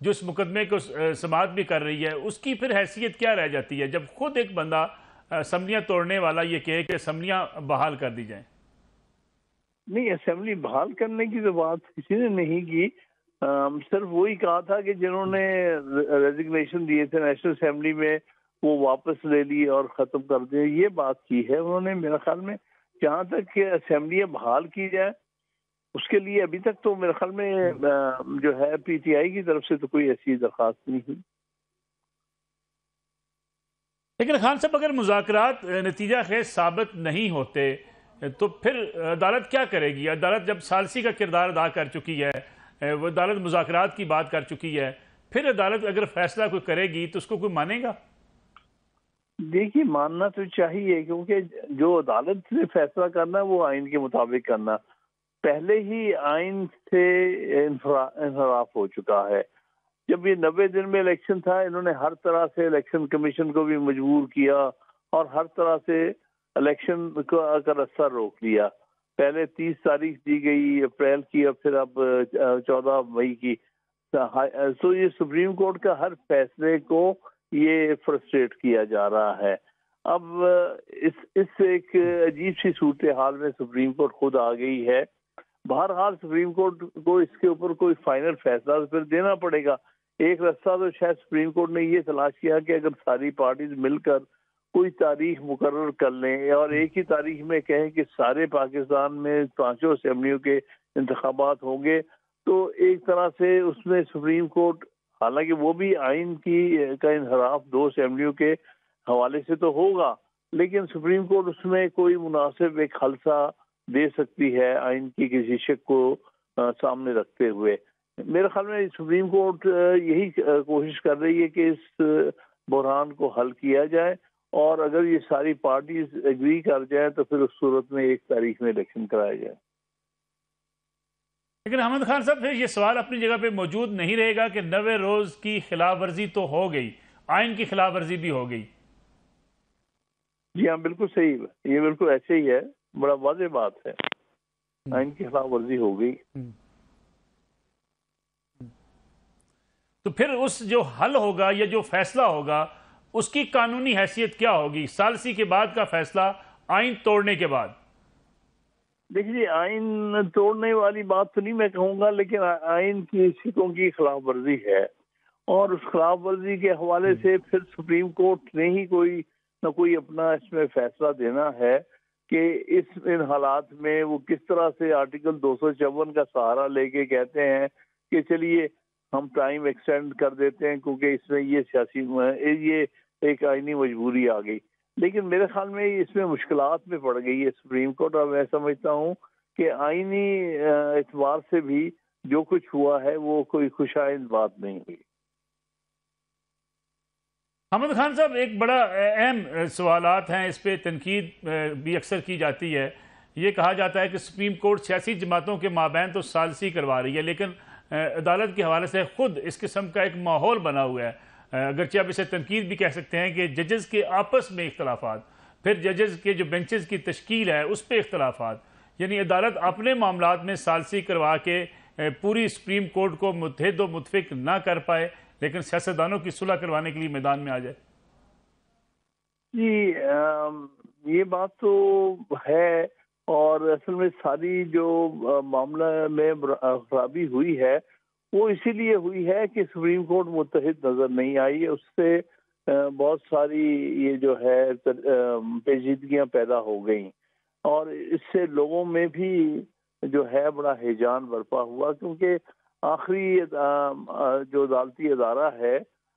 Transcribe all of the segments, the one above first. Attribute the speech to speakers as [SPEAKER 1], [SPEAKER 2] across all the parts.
[SPEAKER 1] جو اس مقدمے کو سماعت بھی کر رہی ہے، اس کی پھر حیثیت کیا رہ جاتی ہے جب خود ایک بندہ اسمبلیاں توڑنے والا یہ کہے کہ اسمبلیاں بحال کر دی جائیں؟
[SPEAKER 2] نہیں، اسمبلی بحال کرنے کی تو بات کسی نے نہیں کی، صرف وہی کہا تھا کہ جنہوں نے ریزگنیشن دیے تھے نیشنل اسمبلی میں وہ واپس لے لی اور ختم کر دیں، یہ بات کی ہے انہوں نے میرے خیال میں۔ جہاں تک کہ اسمبلیاں بحال کی جائے اس کے لیے ابھی تک تو میرے خیال میں جو ہے پی ٹی آئی کی طرف سے تو کوئی ایسی درخواست نہیں ہوئی۔
[SPEAKER 1] لیکن خان صاحب اگر مذاکرات نتیجہ خیز ثابت نہیں ہوتے تو پھر عدالت کیا کرے گی؟ عدالت جب ثالثی کا کردار ادا کر چکی ہے، وہ عدالت مذاکرات کی بات کر چکی ہے، پھر عدالت اگر فیصلہ کوئی کرے گی تو اس کو کوئی مانے گا؟
[SPEAKER 2] دیکھیے، ماننا تو چاہیے کیونکہ جو عدالت نے فیصلہ کرنا ہے وہ آئین کے مطابق کرنا، پہلے ہی آئین سے انحراف ہو چکا ہے۔ جب یہ 90 دن میں الیکشن تھا، انہوں نے ہر طرح سے الیکشن کمیشن کو بھی مجبور کیا اور ہر طرح سے الیکشن کا رستہ روک لیا۔ پہلے 30 تاریخ دی گئی اپریل کی اور پھر اب 14 مئی کی۔ تو یہ سپریم کورٹ کا ہر فیصلے کو یہ فرسٹریٹ کیا جا رہا ہے۔ اب اس ایک عجیب سی صورتحال میں سپریم کورٹ خود آ گئی ہے۔ بہرحال سپریم کورٹ کو اس کے اوپر کوئی فائنل فیصلہ تو پھر دینا پڑے گا۔ ایک راستہ تو شاید سپریم کورٹ نے یہ تلاش کیا کہ اگر ساری پارٹیز مل کر کوئی تاریخ مقرر کر لیں اور ایک ہی تاریخ میں کہیں کہ سارے پاکستان میں 5 اسمبلیوں کے انتخابات ہوں گے، تو ایک طرح سے اس میں سپریم کورٹ، حالانکہ وہ بھی آئین کا انحراف 2 اسمبلیوں کے حوالے سے تو ہوگا، لیکن سپریم کورٹ اس میں کوئی مناسب ایک خالصہ دے سکتی ہے آئین کی کسی شک کو سامنے رکھتے ہوئے۔ میرے خیال میں سپریم کورٹ یہی کوشش کر رہی ہے کہ اس بحران کو حل کیا جائے، اور اگر یہ ساری پارٹیز ایگری کر جائیں تو پھر اس صورت میں 1 تاریخ میں الیکشن کرایا جائے۔
[SPEAKER 1] لیکن احمد خان صاحب، پھر یہ سوال اپنی جگہ پہ موجود نہیں رہے گا کہ 90 روز کی خلاف ورزی تو ہو گئی، آئین کی خلاف ورزی بھی ہو گئی؟
[SPEAKER 2] جی ہاں، بالکل صحیح، یہ بالکل ایسے ہی ہے، بڑا واضح بات ہے، آئین کی خلاف ورزی ہو گئی۔
[SPEAKER 1] تو پھر اس جو حل ہوگا یا جو فیصلہ ہوگا اس کی قانونی حیثیت کیا ہوگی ثالثی کے بعد کا فیصلہ آئین توڑنے کے بعد؟
[SPEAKER 2] دیکھیے، آئین توڑنے والی بات تو نہیں میں کہوں گا، لیکن آئین کی شکوں کی خلاف ورزی ہے، اور اس خلاف ورزی کے حوالے سے پھر سپریم کورٹ نے ہی کوئی نہ کوئی اپنا اس میں فیصلہ دینا ہے کہ ان حالات میں وہ کس طرح سے آرٹیکل 254 کا سہارا لے کے کہتے ہیں کہ چلیے ہم ٹائم ایکسٹینڈ کر دیتے ہیں کیونکہ اس میں یہ ایک آئینی مجبوری آ گئی۔ لیکن میرے خیال میں اس میں مشکلات میں پڑ گئی ہے سپریم کورٹ، اور میں سمجھتا ہوں کہ آئینی اعتبار سے بھی جو کچھ ہوا ہے وہ کوئی خوشائند بات نہیں ہوئی۔
[SPEAKER 1] احمد خان صاحب، ایک بڑا اہم سوالات ہیں، اس پہ تنقید بھی اکثر کی جاتی ہے۔ یہ کہا جاتا ہے کہ سپریم کورٹ سیاسی جماعتوں کے مابین تو ثالثی کروا رہی ہے، لیکن عدالت کے حوالے سے خود اس قسم کا ایک ماحول بنا ہوا ہے، اگرچہ آپ اسے تنقید بھی کہہ سکتے ہیں کہ ججز کے آپس میں اختلافات، پھر ججز کے جو بینچز کی تشکیل ہے اس پہ اختلافات، یعنی عدالت اپنے معاملات میں ثالثی کروا کے پوری سپریم کورٹ کو متحد و متفق نہ کر پائے لیکن سیاستدانوں کی صلح کروانے کے لیے میدان میں آ جائے۔
[SPEAKER 2] جی، یہ بات تو ہے، اور اصل میں ساری جو معاملہ میں خرابی ہوئی ہے وہ اسی لیے ہوئی ہے کہ سپریم کورٹ متحد نظر نہیں آئی، اس سے بہت ساری یہ جو ہے پیچیدگیاں پیدا ہو گئیں، اور اس سے لوگوں میں بھی جو ہے بڑا ہیجان برپا ہوا، کیونکہ آخری جو عدالتی ادارہ ہے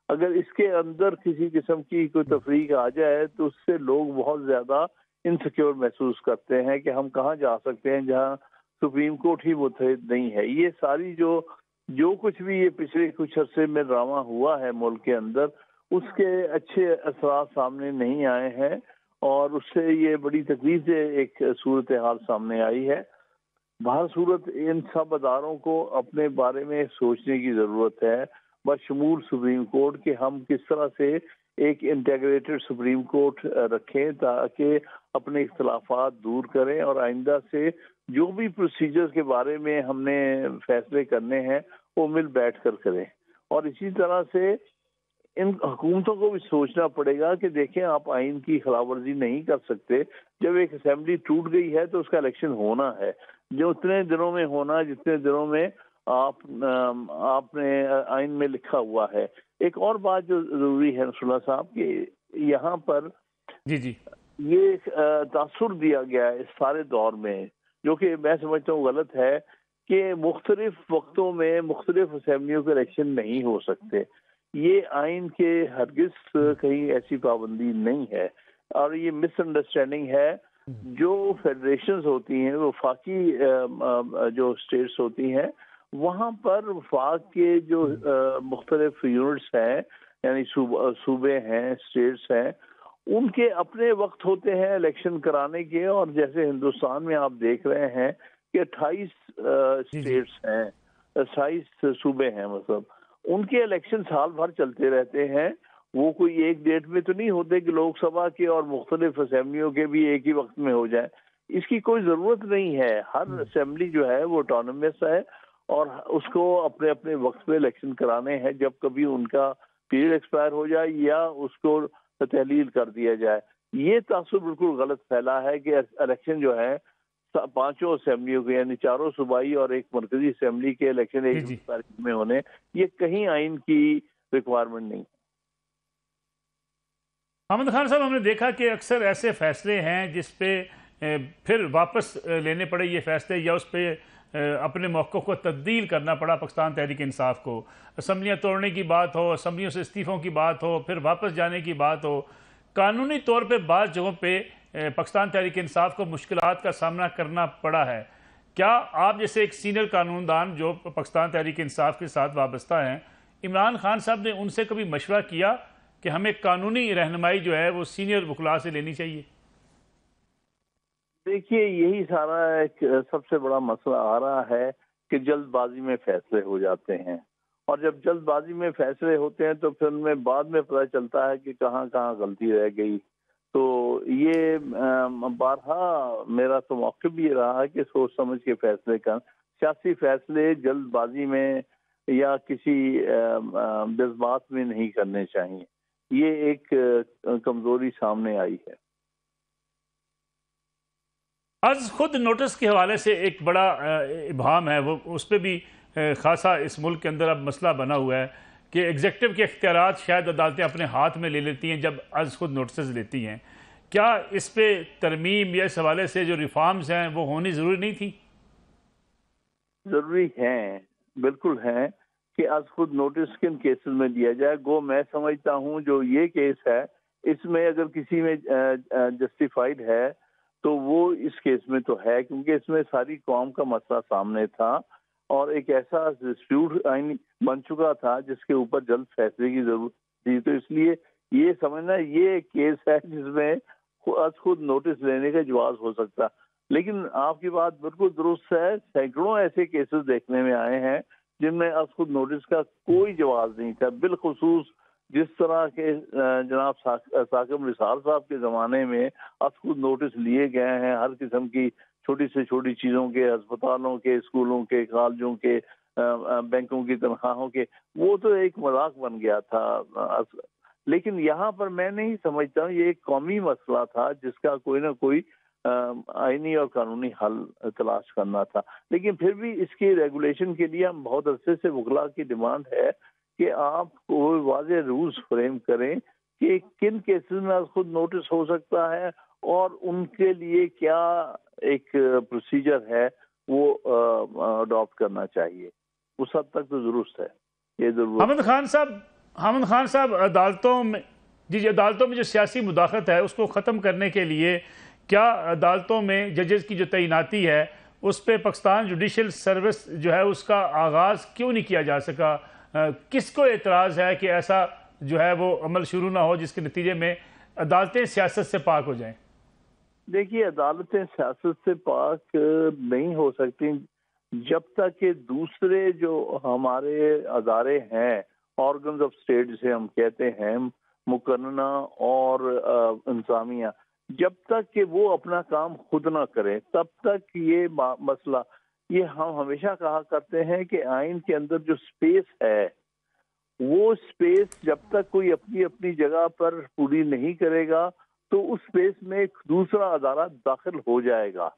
[SPEAKER 2] اگر اس کے اندر کسی قسم کی کوئی تفریق آ جائے تو اس سے لوگ بہت زیادہ انسیکیور محسوس کرتے ہیں کہ ہم کہاں جا سکتے ہیں جہاں سپریم کورٹ ہی متحد نہیں ہے۔ یہ ساری جو کچھ بھی یہ پچھلے کچھ عرصے میں ڈرامہ ہوا ہے ملک کے اندر، اس کے اچھے اثرات سامنے نہیں آئے ہیں، اور اس سے یہ بڑی تکلیف سے ایک صورتحال سامنے آئی ہے۔ بہر صورت ان سب اداروں کو اپنے بارے میں سوچنے کی ضرورت ہے، بشمول سپریم کورٹ، کہ ہم کس طرح سے ایک انٹیگریٹڈ سپریم کورٹ رکھیں تاکہ اپنے اختلافات دور کریں، اور آئندہ سے جو بھی پروسیجر کے بارے میں ہم نے فیصلے کرنے ہیں وہ مل بیٹھ کر کریں۔ اور اسی طرح سے ان حکومتوں کو بھی سوچنا پڑے گا کہ دیکھیں آپ آئین کی خلاف ورزی نہیں کر سکتے. جب ایک اسمبلی ٹوٹ گئی ہے تو اس کا الیکشن ہونا ہے، جو اتنے دنوں میں ہونا جتنے دنوں میں آپ نے آئین میں لکھا ہوا ہے. ایک اور بات جو ضروری ہے نصر اللہ صاحب کہ یہاں پر
[SPEAKER 1] جی
[SPEAKER 2] یہ تاثر دیا گیا ہے اس سارے دور میں، جو کہ میں سمجھتا ہوں غلط ہے، کہ مختلف وقتوں میں مختلف اسمبلیوں کے الیکشن نہیں ہو سکتے. یہ آئین کے ہرگز کہیں ایسی پابندی نہیں ہے، اور یہ مس انڈرسٹینڈنگ ہے. جو فیڈریشنز ہوتی ہیں، وفاقی جو اسٹیٹس ہوتی ہیں، وہاں پر وفاق کے جو مختلف یونٹس ہیں، یعنی صوبے ہیں، اسٹیٹس ہیں، ان کے اپنے وقت ہوتے ہیں الیکشن کرانے کے. اور جیسے ہندوستان میں آپ دیکھ رہے ہیں کہ 28 اسٹیٹس ہیں، 28 صوبے ہیں، مطلب ان کے الیکشن سال بھر چلتے رہتے ہیں. وہ کوئی ایک ڈیٹ میں تو نہیں ہوتے کہ لوک سبھا کے اور مختلف اسمبلیوں کے بھی ایک ہی وقت میں ہو جائیں. اس کی کوئی ضرورت نہیں ہے. ہر اسمبلی جو ہے وہ آٹونومس ہے، اور اس کو اپنے اپنے وقت پہ الیکشن کرانے ہیں جب کبھی ان کا پیریڈ ایکسپائر ہو جائے یا اس کو تحلیل کر دیا جائے. یہ تاثر بالکل غلط پھیلا ہے کہ الیکشن جو ہے 5 اسمبلیوں کے، یعنی 4 صوبائی اور ایک مرکزی اسمبلی کے الیکشن ایک تاریخ میں ہونے، یہ کہیں آئین کی ریکوائرمنٹ نہیں.
[SPEAKER 1] حامد خان صاحب، ہم نے دیکھا کہ اکثر ایسے فیصلے ہیں جس پہ پھر واپس لینے پڑے یہ فیصلے، یا اس پہ اپنے موقع کو تبدیل کرنا پڑا پاکستان تحریک انصاف کو. اسمبلیاں توڑنے کی بات ہو، اسمبلیوں سے استعفوں کی بات ہو، پھر واپس جانے کی بات ہو. قانونی طور پہ بعض جگہوں پہ پاکستان تحریک انصاف کو مشکلات کا سامنا کرنا پڑا ہے. کیا آپ جیسے ایک سینئر قانون دان جو پاکستان تحریک انصاف کے ساتھ وابستہ ہیں، عمران خان صاحب نے ان سے کبھی مشورہ کیا کہ ہمیں قانونی رہنمائی جو ہے وہ سینئر وکلاء سے لینی چاہیے؟
[SPEAKER 2] دیکھیے، یہی سارا ایک سب سے بڑا مسئلہ آ رہا ہے کہ جلد بازی میں فیصلے ہو جاتے ہیں، اور جب جلد بازی میں فیصلے ہوتے ہیں تو پھر ان میں بعد میں پتہ چلتا ہے کہ کہاں کہاں غلطی رہ گئی. تو یہ بارہا میرا تو موقف بھی یہ رہا ہے کہ سوچ سمجھ کے فیصلے کا، سیاسی فیصلے جلد بازی میں یا کسی جذبات میں نہیں کرنے چاہیے. یہ ایک کمزوری سامنے آئی ہے.
[SPEAKER 1] از خود نوٹس کے حوالے سے ایک بڑا ابہام ہے، وہ اس پہ بھی خاصا اس ملک کے اندر اب مسئلہ بنا ہوا ہے کہ ایگزیکٹو کے اختیارات شاید عدالتیں اپنے ہاتھ میں لے لیتی ہیں جب از خود نوٹسز لیتی ہیں. کیا اس پہ ترمیم یا اس حوالے سے جو ریفارمز ہیں وہ ہونی ضروری نہیں تھی؟
[SPEAKER 2] ضروری ہیں، بالکل ہیں، کہ از خود نوٹس کن کیسز میں دیا جائے. گو میں سمجھتا ہوں جو یہ کیس ہے، اس میں اگر کسی میں جسٹیفائیڈ ہے تو وہ اس کیس میں تو ہے، کیونکہ اس میں ساری قوم کا مسئلہ سامنے تھا، اور ایک ایسا ڈسپیوٹ آئین بن چکا تھا جس کے اوپر جلد فیصلے کی ضرورت تھی. تو اس لیے یہ سمجھنا یہ ایک کیس ہے جس میں از خود نوٹس لینے کا جواز ہو سکتا. لیکن آپ کی بات بالکل درست ہے، سینکڑوں ایسے کیسز دیکھنے میں آئے ہیں جن میں از خود نوٹس کا کوئی جواز نہیں تھا. بالخصوص جس طرح کے جناب ثاقب نثار صاحب کے زمانے میں از خود نوٹس لیے گئے ہیں ہر قسم کی چھوٹی سے چھوٹی چیزوں کے، ہسپتالوں کے، اسکولوں کے، کالجوں کے، بینکوں کی تنخواہوں کے، وہ تو ایک مذاق بن گیا تھا. لیکن یہاں پر میں نہیں سمجھتا ہوں، یہ ایک قومی مسئلہ تھا جس کا کوئی نہ کوئی آئینی اور قانونی حل تلاش کرنا تھا. لیکن پھر بھی اس کی ریگولیشن کے لیے ہم بہت عرصے سے وکلاء کی ڈیمانڈ ہے کہ آپ کوئی واضح رولز فریم کریں کہ کن کیسز میں خود نوٹس ہو سکتا ہے اور ان کے لیے کیا ایک پروسیجر ہے وہ اڈاپٹ کرنا چاہیے. اس حد تک تو درست ہے یہ ضرورت.
[SPEAKER 1] حامد خان صاحب عدالتوں میں جو سیاسی مداخلت ہے اس کو ختم کرنے کے لیے کیا عدالتوں میں ججز کی جو تعیناتی ہے اس پہ پاکستان جوڈیشل سروس جو ہے اس کا آغاز کیوں نہیں کیا جا سکا؟ کس کو اعتراض ہے کہ ایسا جو ہے وہ عمل شروع نہ ہو جس کے نتیجے میں عدالتیں سیاست سے پاک ہو جائیں؟
[SPEAKER 2] دیکھیے، عدالتیں سیاست سے پاک نہیں ہو سکتی جب تک کہ دوسرے جو ہمارے ادارے ہیں، آرگنز آف اسٹیٹ جسے ہم کہتے ہیں، مقننہ اور انتظامیہ، جب تک کہ وہ اپنا کام خود نہ کریں تب تک یہ مسئلہ، یہ ہم ہمیشہ کہا کرتے ہیں کہ آئین کے اندر جو سپیس ہے وہ سپیس جب تک کوئی اپنی اپنی جگہ پر پوری نہیں کرے گا تو اس سپیس میں ایک دوسرا ادارہ داخل ہو جائے گا.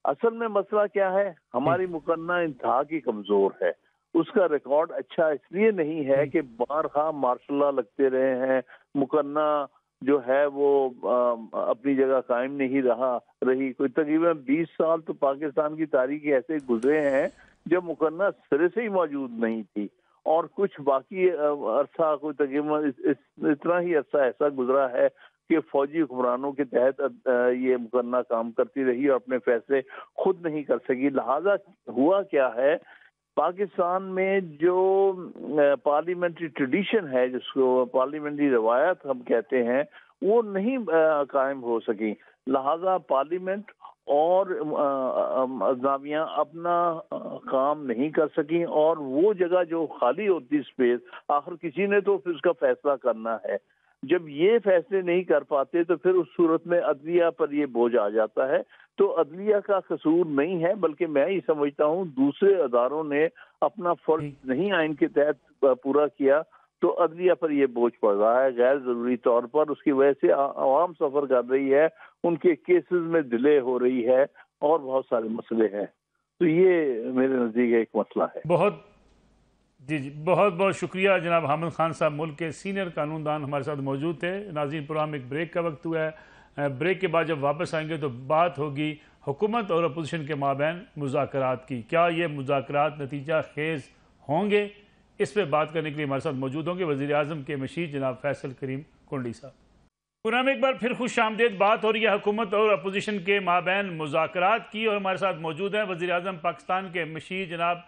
[SPEAKER 2] اصل میں مسئلہ کیا ہے؟ ہماری مقننہ انتہا کی کمزور ہے. اس کا ریکارڈ اچھا اس لیے نہیں ہے کہ بارہا مارشاء اللہ لگتے رہے ہیں. مقننہ جو ہے وہ اپنی جگہ قائم نہیں رہی. کوئی تقریباً 20 سال تو پاکستان کی تاریخ ایسے گزرے ہیں جب مقننہ سرے سے ہی موجود نہیں تھی، اور کچھ باقی عرصہ کوئی تقریباً اتنا ہی عرصہ ایسا گزرا ہے کہ فوجی حکمرانوں کے تحت یہ مقننہ کام کرتی رہی اور اپنے فیصلے خود نہیں کر سکی. لہذا ہوا کیا ہے، پاکستان میں جو پارلیمنٹری ٹریڈیشن ہے، جس کو پارلیمنٹری روایت ہم کہتے ہیں، وہ نہیں قائم ہو سکی. لہذا پارلیمنٹ اور انتظامیہ اپنا کام نہیں کر سکیں، اور وہ جگہ جو خالی ہوتی سپیس، آخر کسی نے تو پھر اس کا فیصلہ کرنا ہے. جب یہ فیصلے نہیں کر پاتے تو پھر اس صورت میں عدلیہ پر یہ بوجھ آ جاتا ہے. تو عدلیہ کا قصور نہیں ہے، بلکہ میں یہ سمجھتا ہوں دوسرے اداروں نے اپنا فرض نہیں آئین کے تحت پورا کیا، تو عدلیہ پر یہ بوجھ پڑ رہا ہے غیر ضروری طور پر. اس کی وجہ سے عوام سفر کر رہی ہے، ان کے کیسز میں ڈیلے ہو رہی ہے، اور بہت سارے مسئلے ہیں. تو یہ میرے نزدیک ایک مسئلہ ہے.
[SPEAKER 1] بہت بہت شکریہ جناب حامد خان صاحب، ملک کے سینئر قانون دان ہمارے ساتھ موجود تھے. ناظرین، پروگرام ایک بریک کا وقت ہوا ہے. بریک کے بعد جب واپس آئیں گے تو بات ہوگی حکومت اور اپوزیشن کے مابین مذاکرات کی. کیا یہ مذاکرات نتیجہ خیز ہوں گے؟ اس پہ بات کرنے کے لیے ہمارے ساتھ موجود ہوں گے وزیر اعظم کے مشیر جناب فیصل کریم کنڈی صاحب. پروگرام ایک بار پھر خوش آمدید. بات ہو رہی ہے حکومت اور اپوزیشن کے مابین مذاکرات کی، اور ہمارے ساتھ موجود ہیں وزیر اعظم پاکستان کے مشیر جناب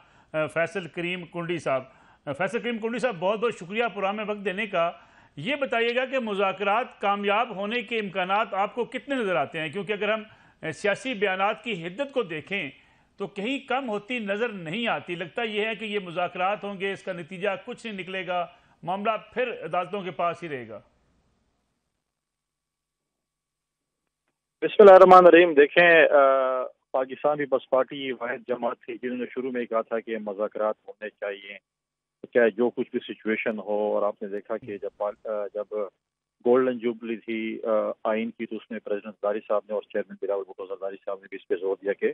[SPEAKER 1] فیصل کریم کنڈی صاحب. فیصل کریم کنڈی صاحب، بہت بہت شکریہ پروگرام میں وقت دینے کا. یہ بتائیے گا کہ مذاکرات کامیاب ہونے کے امکانات آپ کو کتنے نظر آتے ہیں؟ کیونکہ اگر ہم سیاسی بیانات کی حدت کو دیکھیں تو کہیں کم ہوتی نظر نہیں آتی. لگتا یہ ہے کہ یہ مذاکرات ہوں گے، اس کا نتیجہ کچھ نہیں نکلے گا، معاملہ پھر عدالتوں کے پاس ہی رہے گا.
[SPEAKER 3] بسم اللہ الرحمن الرحیم. دیکھیں، پاکستان پیپلز پارٹی واحد جماعت تھی جنہوں نے شروع میں کہا تھا کہ مذاکرات ہونے چاہیے چاہے جو کچھ بھی سچویشن ہو. اور آپ نے دیکھا کہ جب گولڈن جوبلی تھی آئین کی، تو اس میں پریزیڈنٹ زرداری صاحب نے اور چیئرمین بلاول بھٹو زرداری صاحب نے بھی اس پہ زور دیا کہ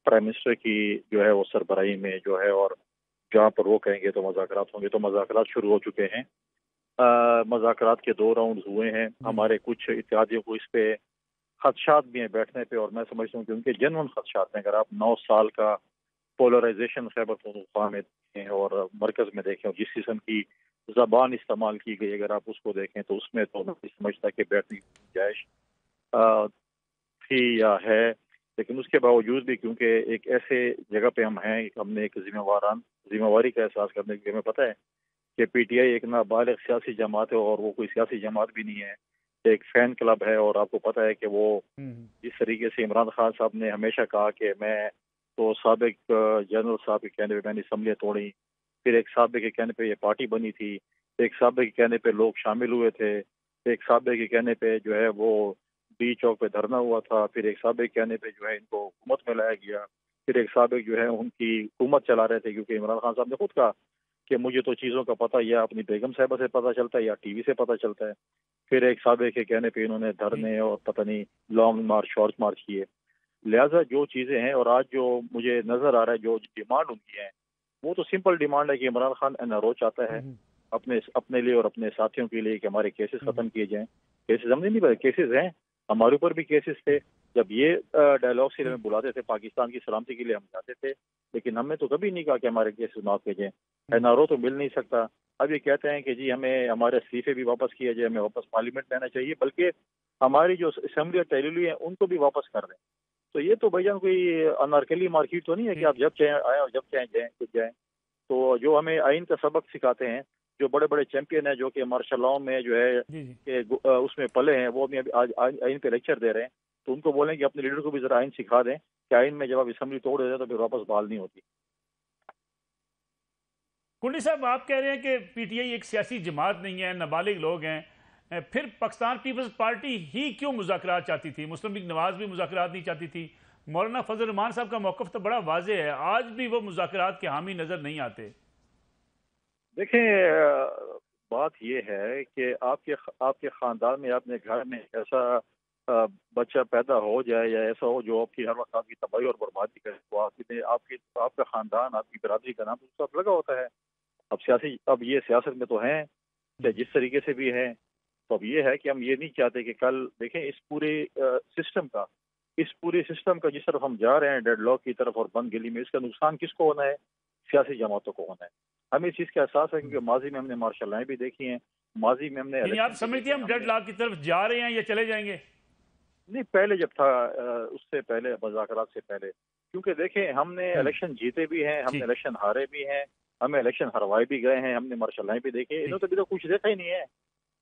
[SPEAKER 3] پرائم منسٹر کی جو ہے وہ سربراہی میں جو ہے، اور جہاں پر وہ کہیں گے تو مذاکرات ہوں گے. تو مذاکرات شروع ہو چکے ہیں. مذاکرات کے 2 راؤنڈ ہوئے ہیں. ہمارے کچھ اتحادیوں کو اس پہ خدشات بھی ہیں بیٹھنے پہ، اور میں سمجھتا ہوں کہ ان کے جنون خدشات ہیں. اگر آپ 9 سال کا پولرائزیشن خیبر پختونخوا میں دیکھیں اور مرکز میں دیکھیں، اور جس قسم کی زبان استعمال کی گئی اگر آپ اس کو دیکھیں، تو اس میں تو میں سمجھتا کہ بیٹھنے کی گنجائش تھی یا ہے. لیکن اس کے باوجود بھی کیونکہ ایک ایسے جگہ پہ ہم ہیں، ہم نے ایک ذمہ داری کا احساس کرنے کے لیے، ہمیں پتہ ہے کہ پی ٹی آئی ایک نابالغ سیاسی جماعت ہے، اور وہ کوئی سیاسی جماعت بھی نہیں ہے، ایک فین کلب ہے. اور آپ کو پتہ ہے کہ وہ جس طریقے سے عمران خان صاحب نے ہمیشہ کہا کہ میں تو سابق جنرل صاحب کے کہنے پہ میں نے اسمبلیاں توڑی، پھر ایک سابق کے کہنے پہ یہ پارٹی بنی تھی، ایک سابق کے کہنے پہ لوگ شامل ہوئے تھے، ایک سابق کے کہنے پہ جو ہے وہ بی چوک پہ دھرنا ہوا تھا، پھر ایک سابق کے کہنے پہ جو ہے ان کو حکومت میں لایا گیا، پھر ایک سابق جو ہے ان کی حکومت چلا رہے تھے. کیونکہ عمران خان صاحب نے خود کہا کہ مجھے تو چیزوں کا پتہ یا اپنی بیگم صاحبہ سے پتہ چلتا ہے یا ٹی وی سے پتہ چلتا ہے. پھر ایک سابق کے کہنے پہ انہوں نے دھرنے اور پتہ نہیں لانگ مارچ شارٹ مارچ کیے. لہٰذا جو چیزیں ہیں، اور آج جو مجھے نظر آ رہا ہے جو ڈیمانڈ ان کی ہے، وہ تو سمپل ڈیمانڈ ہے کہ Imran Khan N R O چاہتا ہے اپنے لیے اور اپنے ساتھیوں کے لیے کہ ہمارے کیسز ختم کیے جائیں. کیسز ہم نے نہیں پتا، کیسز ہیں، ہمارے اوپر بھی کیسز تھے. جب یہ ڈائلاگ سے ہمیں بلاتے تھے پاکستان کی سلامتی کے لیے ہم جاتے تھے، لیکن ہم نے تو کبھی نہیں کہا کہ ہمارے کیسز معاف کیے جائیں. این آر او تو مل نہیں سکتا. اب یہ کہتے ہیں کہ جی ہمیں ہمارے استعفے بھی واپس کیے جائے، ہمیں واپس پارلیمنٹ میں آنا چاہیے، بلکہ ہماری جو اسمبلی اور ٹیلیوی ہیں ان کو بھی واپس کر دیں. تو یہ تو بھائی جان کوئی انارکلی مارکیٹ تو نہیں ہے کہ آپ جب چاہیں آئیں اور جب چاہیں جائیں کچھ جائیں. تو جو ہمیں آئین کا سبق سکھاتے ہیں، جو بڑے بڑے چیمپئن ہیں جو کہ مارشل لاء میں جو ہے کہ اس میں پلے ہیں، وہ آج آئین پہ لیکچر دے رہے ہیں. تو ان کو بولیں کہ اپنے لیڈر کو بھی ذرا آئین سکھا دیں کہ آئین میں جب آپ اسمبلی توڑ دیتے تو پھر واپس بحال نہیں ہوتی.
[SPEAKER 1] کنڈی صاحب، آپ کہہ رہے ہیں کہ پی ٹی آئی ایک سیاسی جماعت نہیں ہے، نابالغ لوگ ہیں، پھر پاکستان پیپلز پارٹی ہی کیوں مذاکرات چاہتی تھی؟ مسلم لیگ نواز بھی مذاکرات نہیں چاہتی تھی. مولانا فضل الرحمان صاحب کا موقف تو بڑا واضح ہے، آج بھی وہ مذاکرات کے حامی نظر نہیں آتے.
[SPEAKER 3] دیکھیں بات یہ ہے کہ آپ کے خاندان میں اپنے گھر میں ایسا بچہ پیدا ہو جائے یا ایسا ہو جو آپ کی ہر وقت آپ کی تباہی اور بربادی کرے تو آپ کا خاندان آپ کی برادری کا نام تو سب لگا ہوتا ہے. اب یہ سیاست میں تو ہیں کہ جس طریقے سے بھی ہیں. تو اب یہ ہے کہ ہم یہ نہیں چاہتے کہ کل دیکھیں اس پورے سسٹم کا جس طرف ہم جا رہے ہیں ڈیڈ لاک کی طرف اور بند گلی میں اس کا نقصان کس کو ہونا ہے؟ سیاسی جماعتوں کو ہونا ہے. ہمیں اس چیز کا احساس ہے کیونکہ ماضی میں ہم نے مارشل لائیں بھی دیکھی ہیں, ماضی میں ہم نے
[SPEAKER 1] یعنی آپ
[SPEAKER 3] الیکشن بھی
[SPEAKER 1] سمجھتے
[SPEAKER 3] دیکھے
[SPEAKER 1] ہیں ہم ڈیڈ لاک کی طرف جا رہے ہیں یا چلے جائیں گے؟
[SPEAKER 3] نہیں پہلے جب تھا اس سے پہلے مذاکرات سے پہلے, کیونکہ دیکھیں ہم نے الیکشن جیتے بھی ہیں, ہم نے
[SPEAKER 1] ٹھیک
[SPEAKER 3] الیکشن ہارے بھی ہیں, ہمیں الیکشن ہروائے بھی گئے ہیں, ہم نے مارشل لائیں بھی دیکھے. انہوں نے ابھی تو کچھ دیکھا ہی نہیں ہے.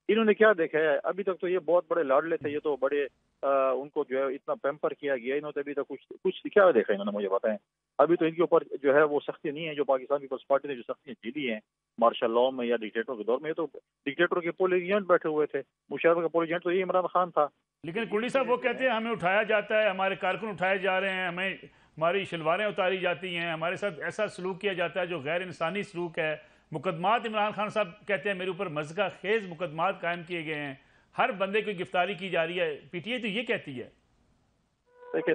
[SPEAKER 3] انہوں نے کیا دیکھا ہے ابھی تک؟ تو یہ بہت بڑے لاڈلے تھے, یہ تو بڑے ان کو جو ہے اتنا پیمپر کیا گیا, انہوں نے ابھی تک کچھ کیا دیکھا انہوں نے مجھے بتائیں. ابھی تو ان کے اوپر جو ہے وہ سختی نہیں ہے جو پاکستان پیپلز پارٹی نے جو سختیاں جھیلی ہیں مارشل لاء میں یا ڈکٹیٹر کے دور میں. یہ تو ڈکٹیٹر کے پولنگ ایجنٹ بیٹھے ہوئے تھے, مشرف کا پولنگ ایجنٹ تو یہ عمران خان تھا.
[SPEAKER 1] لیکن کلڈی صاحب وہ کہتے ہیں ہمیں اٹھایا جاتا ہے, ہمارے کارکن اٹھائے جا رہے ہیں, ہماری شلواریں اتاری جاتی ہیں, ہمارے ساتھ ایسا سلوک کیا جاتا ہے جو غیر انسانی سلوک ہے. مقدمات عمران خان صاحب کہتے ہیں میرے اوپر مذہقہ خیز مقدمات قائم کیے گئے ہیں, ہر بندے کی گرفتاری کی جا رہی ہے. پی ٹی آئی تو یہ کہتی ہے.
[SPEAKER 3] دیکھیں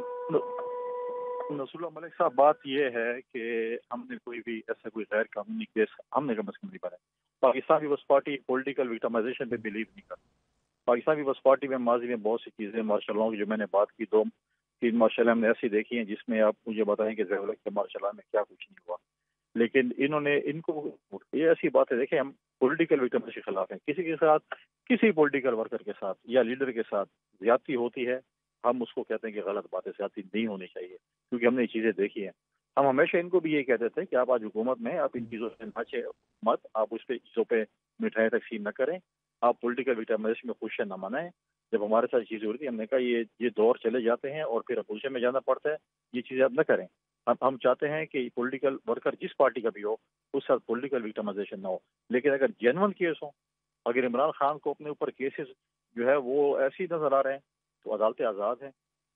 [SPEAKER 3] نصر اللہ ملک صاحب, بات یہ ہے کہ ہم نے کوئی بھی ایسا کوئی غیر قانونی کیس ہم نے کم از کم نہیں بنایا. پاکستان پیپلز پارٹی پولیٹیکل وکٹمائزیشن پہ بلیو نہیں کرتی. پاکستان پیپلز پارٹی میں ماضی میں بہت سی چیزیں مارشل لاء کی جو میں نے بات کی 2-3 مارشل ہم نے ایسی دیکھی ہیں جس میں آپ مجھے بتائیں کہ ضرورت کے مارشل لاء میں کیا کچھ نہیں ہوا. لیکن انہوں نے ان کو یہ ایسی بات ہے, دیکھیں ہم پولیٹیکل وکٹمائزیشن کے خلاف ہیں. کسی کے ساتھ کسی پولیٹیکل ورکر کے ساتھ یا لیڈر کے ساتھ زیادتی ہوتی ہے ہم اس کو کہتے ہیں کہ غلط بات ہے, زیادتی نہیں ہونی چاہیے, کیونکہ ہم نے یہ چیزیں دیکھی ہیں. ہم ہمیشہ ان کو بھی یہ کہتے تھے کہ آپ آج حکومت میں آپ ان چیزوں سے ناچے مت, آپ اس پہ چیزوں پہ مٹھائیں تقسیم نہ کریں, آپ پولیٹیکل وکٹمائزیشن میں خوشیاں نہ منائیں. جب ہمارے ساتھ چیزیں ہوتی ہیں ہم نے کہا یہ دور چلے جاتے ہیں اور پھر اپوزیشن میں جانا پڑتا ہے, یہ چیزیں آپ نہ کریں. ہم چاہتے ہیں کہ پولیٹیکل ورکر جس پارٹی کا بھی ہو اس ساتھ پولیٹیکل وکٹمائزیشن نہ ہو. لیکن اگر جینون کیس ہو, اگر عمران خان کو اپنے اوپر کیسز جو ہے وہ ایسے ہی نظر آ رہے ہیں تو عدالتیں آزاد ہیں,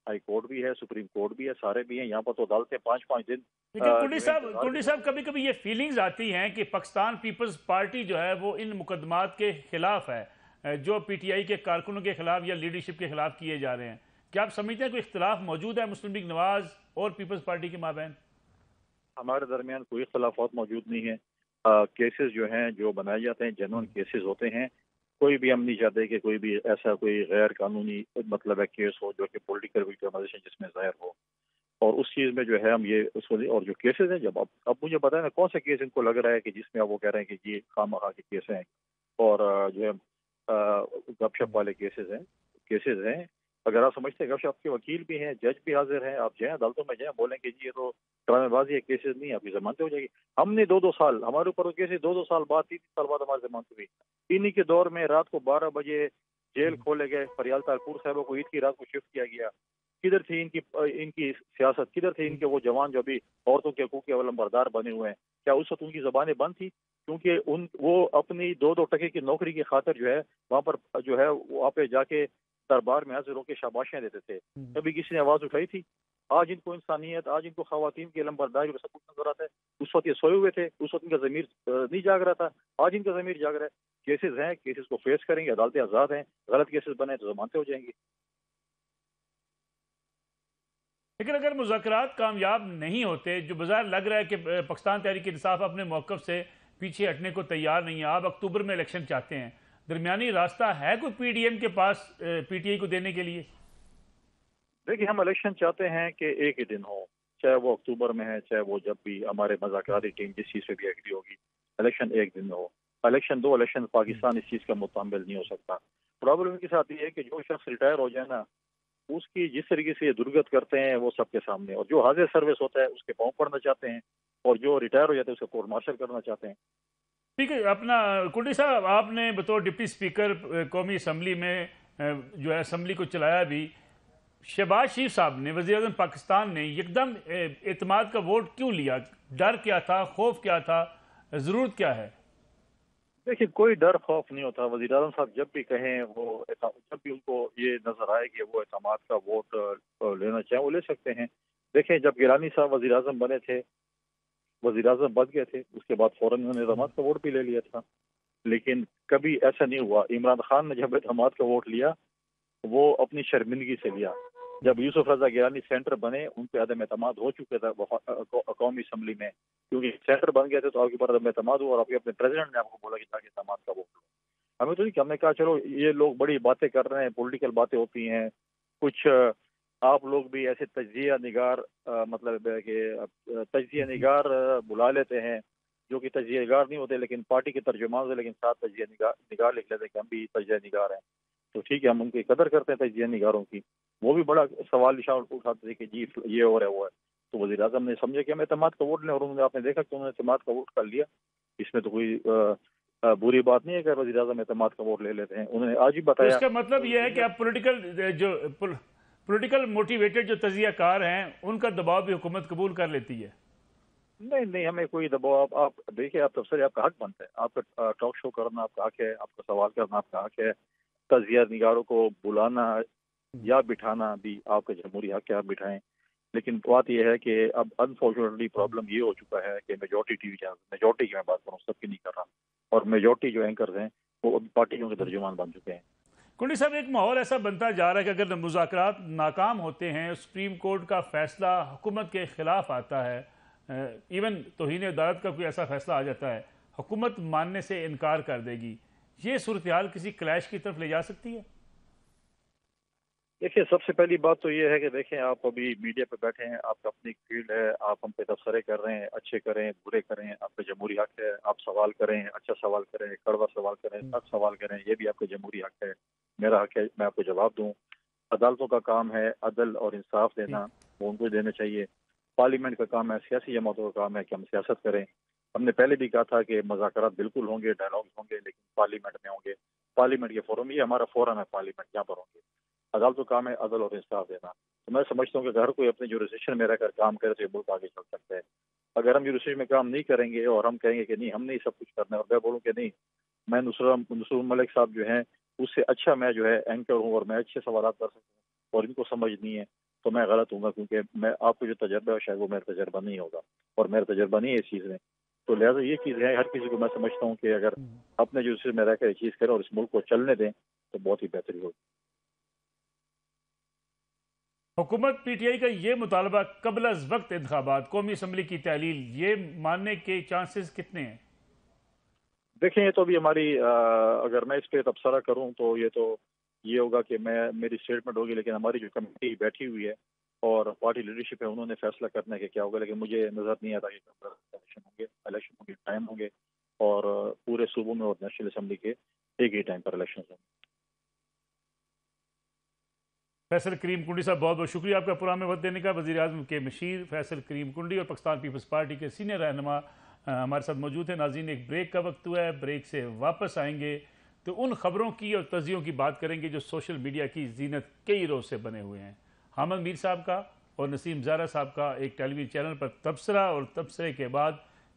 [SPEAKER 3] ہائی کورٹ بھی ہے, سپریم کورٹ بھی ہے, سارے بھی ہیں یہاں پر. تو عدالتیں 5-5 دن
[SPEAKER 1] لیکن
[SPEAKER 3] انتظار
[SPEAKER 1] کلڈی
[SPEAKER 3] بھی
[SPEAKER 1] صاحب کبھی کبھی یہ فیلنگز آتی ہیں کہ پاکستان پیپلز پارٹی جو ہے وہ ان مقدمات کے خلاف ہے جو پی ٹی آئی کے کارکنوں کے خلاف یا لیڈرشپ کے خلاف کیے جا رہے ہیں. کیا آپ سمجھتے ہیں کوئی اختلاف موجود ہے مسلم لیگ نواز اور پیپلز پارٹی کے مابین؟
[SPEAKER 3] ہمارے درمیان کوئی اختلافات موجود نہیں ہیں. کیسز جو ہیں جو بنائے جاتے ہیں جنون کیسز ہوتے ہیں. کوئی بھی ہم نہیں چاہتے کہ کوئی بھی ایسا کوئی غیر قانونی مطلب ہے کیس ہو جو کہ پولیٹیکل وکٹمائزیشن جس میں ظاہر ہو, اور اس چیز میں جو ہے ہم یہ اس کو اور جو کیسز ہیں جب اب مجھے بتائیں نا کون سے کیس ان کو لگ رہا ہے کہ جس میں اب وہ کہہ رہے ہیں کہ یہ خام خواہ کے کیس ہیں اور جو ہے گپ شپ والے کیسز ہیں. اگر آپ سمجھتے ہیں گپ شپ کے وکیل بھی ہیں, جج بھی حاضر ہیں, آپ جائیں عدالتوں میں جائیں, بولیں کہ جی یہ تو ڈرامے بازی ہے, کیسز نہیں, آپ کی ضمانت ہو جائے گی. ہم نے 2-2 سال ہمارے اوپر کیسز 2-2 سال بعد 3 سال بعد ہماری ضمانت ہوئی. انہی کے دور میں رات کو 12 بجے جیل کھولے گئے, فریال طاہر صاحبوں کو عید کی رات کو شفٹ کیا گیا. کدھر تھی ان کی سیاست, کدھر تھے ان کے وہ جوان جو ابھی عورتوں کے حقوق کے علمبردار بنے ہوئے ہیں؟ کیا اس وقت ان کی زبانیں بند تھی؟ کیونکہ وہ اپنی 2-2 ٹکے کی نوکری کی خاطر جو ہے وہاں پر جو ہے وہاں پہ جا کے دربار میں حاضر ہو کے شاباشیاں دیتے تھے. کبھی کسی نے آواز اٹھائی تھی؟ آج ان کو انسانیت, آج ان کو خواتین کی علمبرداری کا سب کچھ نظر آتا ہے. اس وقت یہ سوئے ہوئے تھے, اس وقت ان کا ضمیر نہیں جاگ رہا تھا, آج ان کا ضمیر جاگ رہا ہے. کیسز ہیں, کیسز کو فیس کریں گے, عدالتیں آزاد ہیں. غلط کیسز بنے تو ضمانتیں ہو جائیں گی.
[SPEAKER 1] لیکن اگر مذاکرات کامیاب نہیں ہوتے, جو بظاہر لگ رہا ہے کہ پاکستان تحریک انصاف اپنے موقف سے پیچھے ہٹنے کو تیار نہیں ہے, آپ اکتوبر میں الیکشن چاہتے ہیں, درمیانی راستہ ہے کوئی پی ڈی ایم کے پاس پی ٹی آئی کو دینے کے لیے؟
[SPEAKER 3] دیکھیے ہم الیکشن چاہتے ہیں کہ ایک ہی دن ہو, چاہے وہ اکتوبر میں ہے, چاہے وہ جب بھی ہمارے مذاکراتی ٹیم جس چیز پہ بھی ایگری ہوگی, الیکشن ایک دن میں ہو. الیکشن 2 الیکشن پاکستان اس چیز کا متعامل نہیں ہو سکتا. پرابلم کے ساتھ یہ ہے کہ جو شخص ریٹائر ہو جائے نا, اس کی جس طریقے سے یہ درگت کرتے ہیں وہ سب کے سامنے, اور جو حاضر سروس ہوتا ہے اس کے پاؤں پڑنا چاہتے ہیں, اور جو ریٹائر ہو جاتے ہیں اس کا کورٹ مارشل کرنا چاہتے ہیں.
[SPEAKER 1] ٹھیک ہے. اپنا کلڈی صاحب, آپ نے بطور ڈپٹی اسپیکر قومی اسمبلی میں جو ہے اسمبلی کو چلایا بھی, شہباز شریف صاحب نے, وزیر اعظم پاکستان نے یکدم اعتماد کا ووٹ کیوں لیا؟ ڈر کیا تھا, خوف کیا تھا, ضرورت کیا ہے؟
[SPEAKER 3] دیکھیے کوئی ڈر خوف نہیں ہوتا. وزیر اعظم صاحب جب بھی کہیں, وہ جب بھی ان کو یہ نظر آئے کہ وہ اعتماد کا ووٹ لینا چاہیں وہ لے سکتے ہیں. دیکھیں جب گیلانی صاحب وزیر اعظم بنے تھے وزیر اعظم بن گئے تھے، اس کے بعد فوراً انہوں نے اعتماد کا ووٹ بھی لے لیا تھا، لیکن کبھی ایسا نہیں ہوا۔ عمران خان نے جب اعتماد کا ووٹ لیا وہ اپنی شرمندگی سے لیا۔ جب یوسف رضا گیلانی سینٹر بنے ان پہ عدم اعتماد ہو چکے تھا قومی اسمبلی میں، کیونکہ سینٹر بن گئے تھے تو آپ کے اوپر عدم اعتماد ہوا اور آپ کے اپنے پریزیڈنٹ نے آپ کو بولا کہ تاکہ اعتماد کا ووٹ لو۔ ہمیں تو نہیں کہ ہم نے کہا چلو یہ لوگ بڑی باتیں کر رہے ہیں، پولیٹیکل باتیں ہوتی ہیں، کچھ آپ لوگ بھی ایسے تجزیہ نگار مطلب ہے کہ تجزیہ نگار بلا لیتے ہیں جو کہ تجزیہ نگار نہیں ہوتے لیکن پارٹی کے ترجمان ہوتے، لیکن ساتھ تجزیہ نگار لکھ لیتے ہیں کہ ہم بھی تجزیہ نگار ہیں، تو ٹھیک ہے ہم ان کی قدر کرتے ہیں تجزیہ نگاروں کی۔ وہ بھی بڑا سوال نشان اٹھاتے تھے کہ جی یہ ہو رہا ہے وہ ہے، تو وزیر اعظم نے سمجھا کہ ہم اعتماد کا ووٹ لیں اور انہوں نے آپ نے دیکھا کہ انہوں نے اعتماد کا ووٹ کر لیا۔ اس میں تو کوئی بری بات نہیں ہے کہ وزیر اعظم اعتماد کا ووٹ لے لیتے ہیں۔ انہوں نے آج ہی بتایا،
[SPEAKER 1] اس کا مطلب یہ ہے کہ آپ پولیٹیکل موٹیویٹڈ جو تجزیہ کار ہیں ان کا دباؤ بھی حکومت قبول کر لیتی ہے؟
[SPEAKER 3] نہیں ہمیں کوئی دباؤ، آپ دیکھیں، آپ تبصرے آپ کا حق بنتا ہے، آپ کا ٹاک شو کرنا آپ کا حق ہے، آپ کا سوال کرنا آپ کا حق ہے، تجزیہ نگاروں کو بلانا یا بٹھانا بھی آپ کا جمہوری حق ہے، آپ بٹھائیں، لیکن بات یہ ہے کہ اب انفارچونیٹلی پرابلم یہ ہو چکا ہے کہ majority T V channel, majority کی میں بات کروں، سب کی نہیں کر رہا، اور میجورٹی جو اینکرز ہیں وہ اب پارٹیوں کے ترجمان بن چکے ہیں۔
[SPEAKER 1] کنڈی صاحب، ایک ماحول ایسا بنتا جا رہا ہے کہ اگر مذاکرات ناکام ہوتے ہیں، سپریم کورٹ کا فیصلہ حکومت کے خلاف آتا ہے، ایون توہین عدالت کا کوئی ایسا فیصلہ آ جاتا ہے، حکومت ماننے سے انکار کر دے گی، یہ صورتحال کسی کلیش کی طرف لے جا سکتی ہے؟
[SPEAKER 3] دیکھیں، سب سے پہلی بات تو یہ ہے کہ دیکھیں آپ ابھی میڈیا پہ بیٹھے ہیں، آپ کا اپنی فیلڈ ہے، آپ ہم پہ تبصرے کر رہے ہیں، اچھے کریں برے کریں، آپ کا جمہوری حق ہے، آپ سوال کریں، اچھا سوال کریں، کڑوا سوال کریں، سخت سوال کریں، یہ بھی آپ کا جمہوری حق ہے، میرا حق ہے میں آپ کو جواب دوں۔ عدالتوں کا کام ہے عدل اور انصاف دینا، وہ ان کو دینا چاہیے۔ پارلیمنٹ کا کام ہے، سیاسی جماعتوں کا کام ہے کہ ہم سیاست کریں۔ ہم نے پہلے بھی کہا تھا کہ مذاکرات بالکل ہوں گے، ڈائلاگز ہوں گے، لیکن پارلیمنٹ میں ہوں گے، پارلیمنٹ کے فورم، یہ ہمارا فورم ہے پارلیمنٹ، یہاں پر ہوں گے۔ عدالتوں کا کام ہے عدل اور انصاف دینا، تو میں سمجھتا ہوں کہ ہر کوئی اپنے جورسڈکشن میں رہ کر کام کرے تو یہ ملک آگے چل سکتا ہے۔ اگر ہم جورسڈکشن میں کام نہیں کریں گے اور ہم کہیں گے کہ نہیں ہم نے سب کچھ کرنا ہے، اور میں بولوں کہ نہیں میں نصر ملک صاحب جو ہیں اس سے اچھا میں جو ہے اینکر ہوں اور میں اچھے سوالات کر سکتا ہوں اور ان کو سمجھ نہیں ہے، تو میں غلط ہوں گا، کیونکہ میں آپ کو جو تجربہ ہے شاید وہ میرا تجربہ نہیں ہوگا اور میرا تجربہ نہیں ہے اس چیز میں، تو لہٰذا یہ چیز ہے ہر کسی کو میں سمجھتا ہوں کہ اگر اپنے جورسڈکشن میں رہ کر یہ چیز کریں اور اس ملک کو چلنے دیں تو بہت ہی بہتری ہوگی۔
[SPEAKER 1] حکومت پی ٹی آئی کا یہ مطالبہ قبل از وقت انتخابات قومی اسمبلی کی تحلیل، یہ ماننے کے چانسز کتنے ہیں؟
[SPEAKER 3] دیکھیں یہ تو بھی ہماری اگر میں اس پہ تبصرہ کروں تو یہ ہوگا کہ میری اسٹیٹمنٹ ہوگی، لیکن ہماری جو کمیٹی بیٹھی ہوئی ہے اور پارٹی لیڈرشپ ہے انہوں نے فیصلہ کرنا ہے کہ کیا ہوگا، لیکن مجھے نظر نہیں آتا کہ الیکشن ہوں گے، ٹائم ہوں گے اور پورے صوبوں میں اور نیشنل اسمبلی کے ایک ہی ٹائم پر الیکشن ہوں گے۔
[SPEAKER 1] فیصل کریم کنڈی صاحب، بہت بہت شکریہ آپ کا پروگرام میں وقت دینے کا۔ وزیر اعظم کے مشیر فیصل کریم کنڈی اور پاکستان پیپلز پارٹی کے سینئر رہنما ہمارے ساتھ موجود ہیں۔ ناظرین، ایک بریک کا وقت ہوا ہے، بریک سے واپس آئیں گے تو ان خبروں کی اور تجزیوں کی بات کریں گے جو سوشل میڈیا کی زینت کئی روز سے بنے ہوئے ہیں۔ حامد میر صاحب کا اور نسیم زہرا صاحب کا ایک ٹیلی ویژن چینل پر تبصرہ، اور تبصرے کے بعد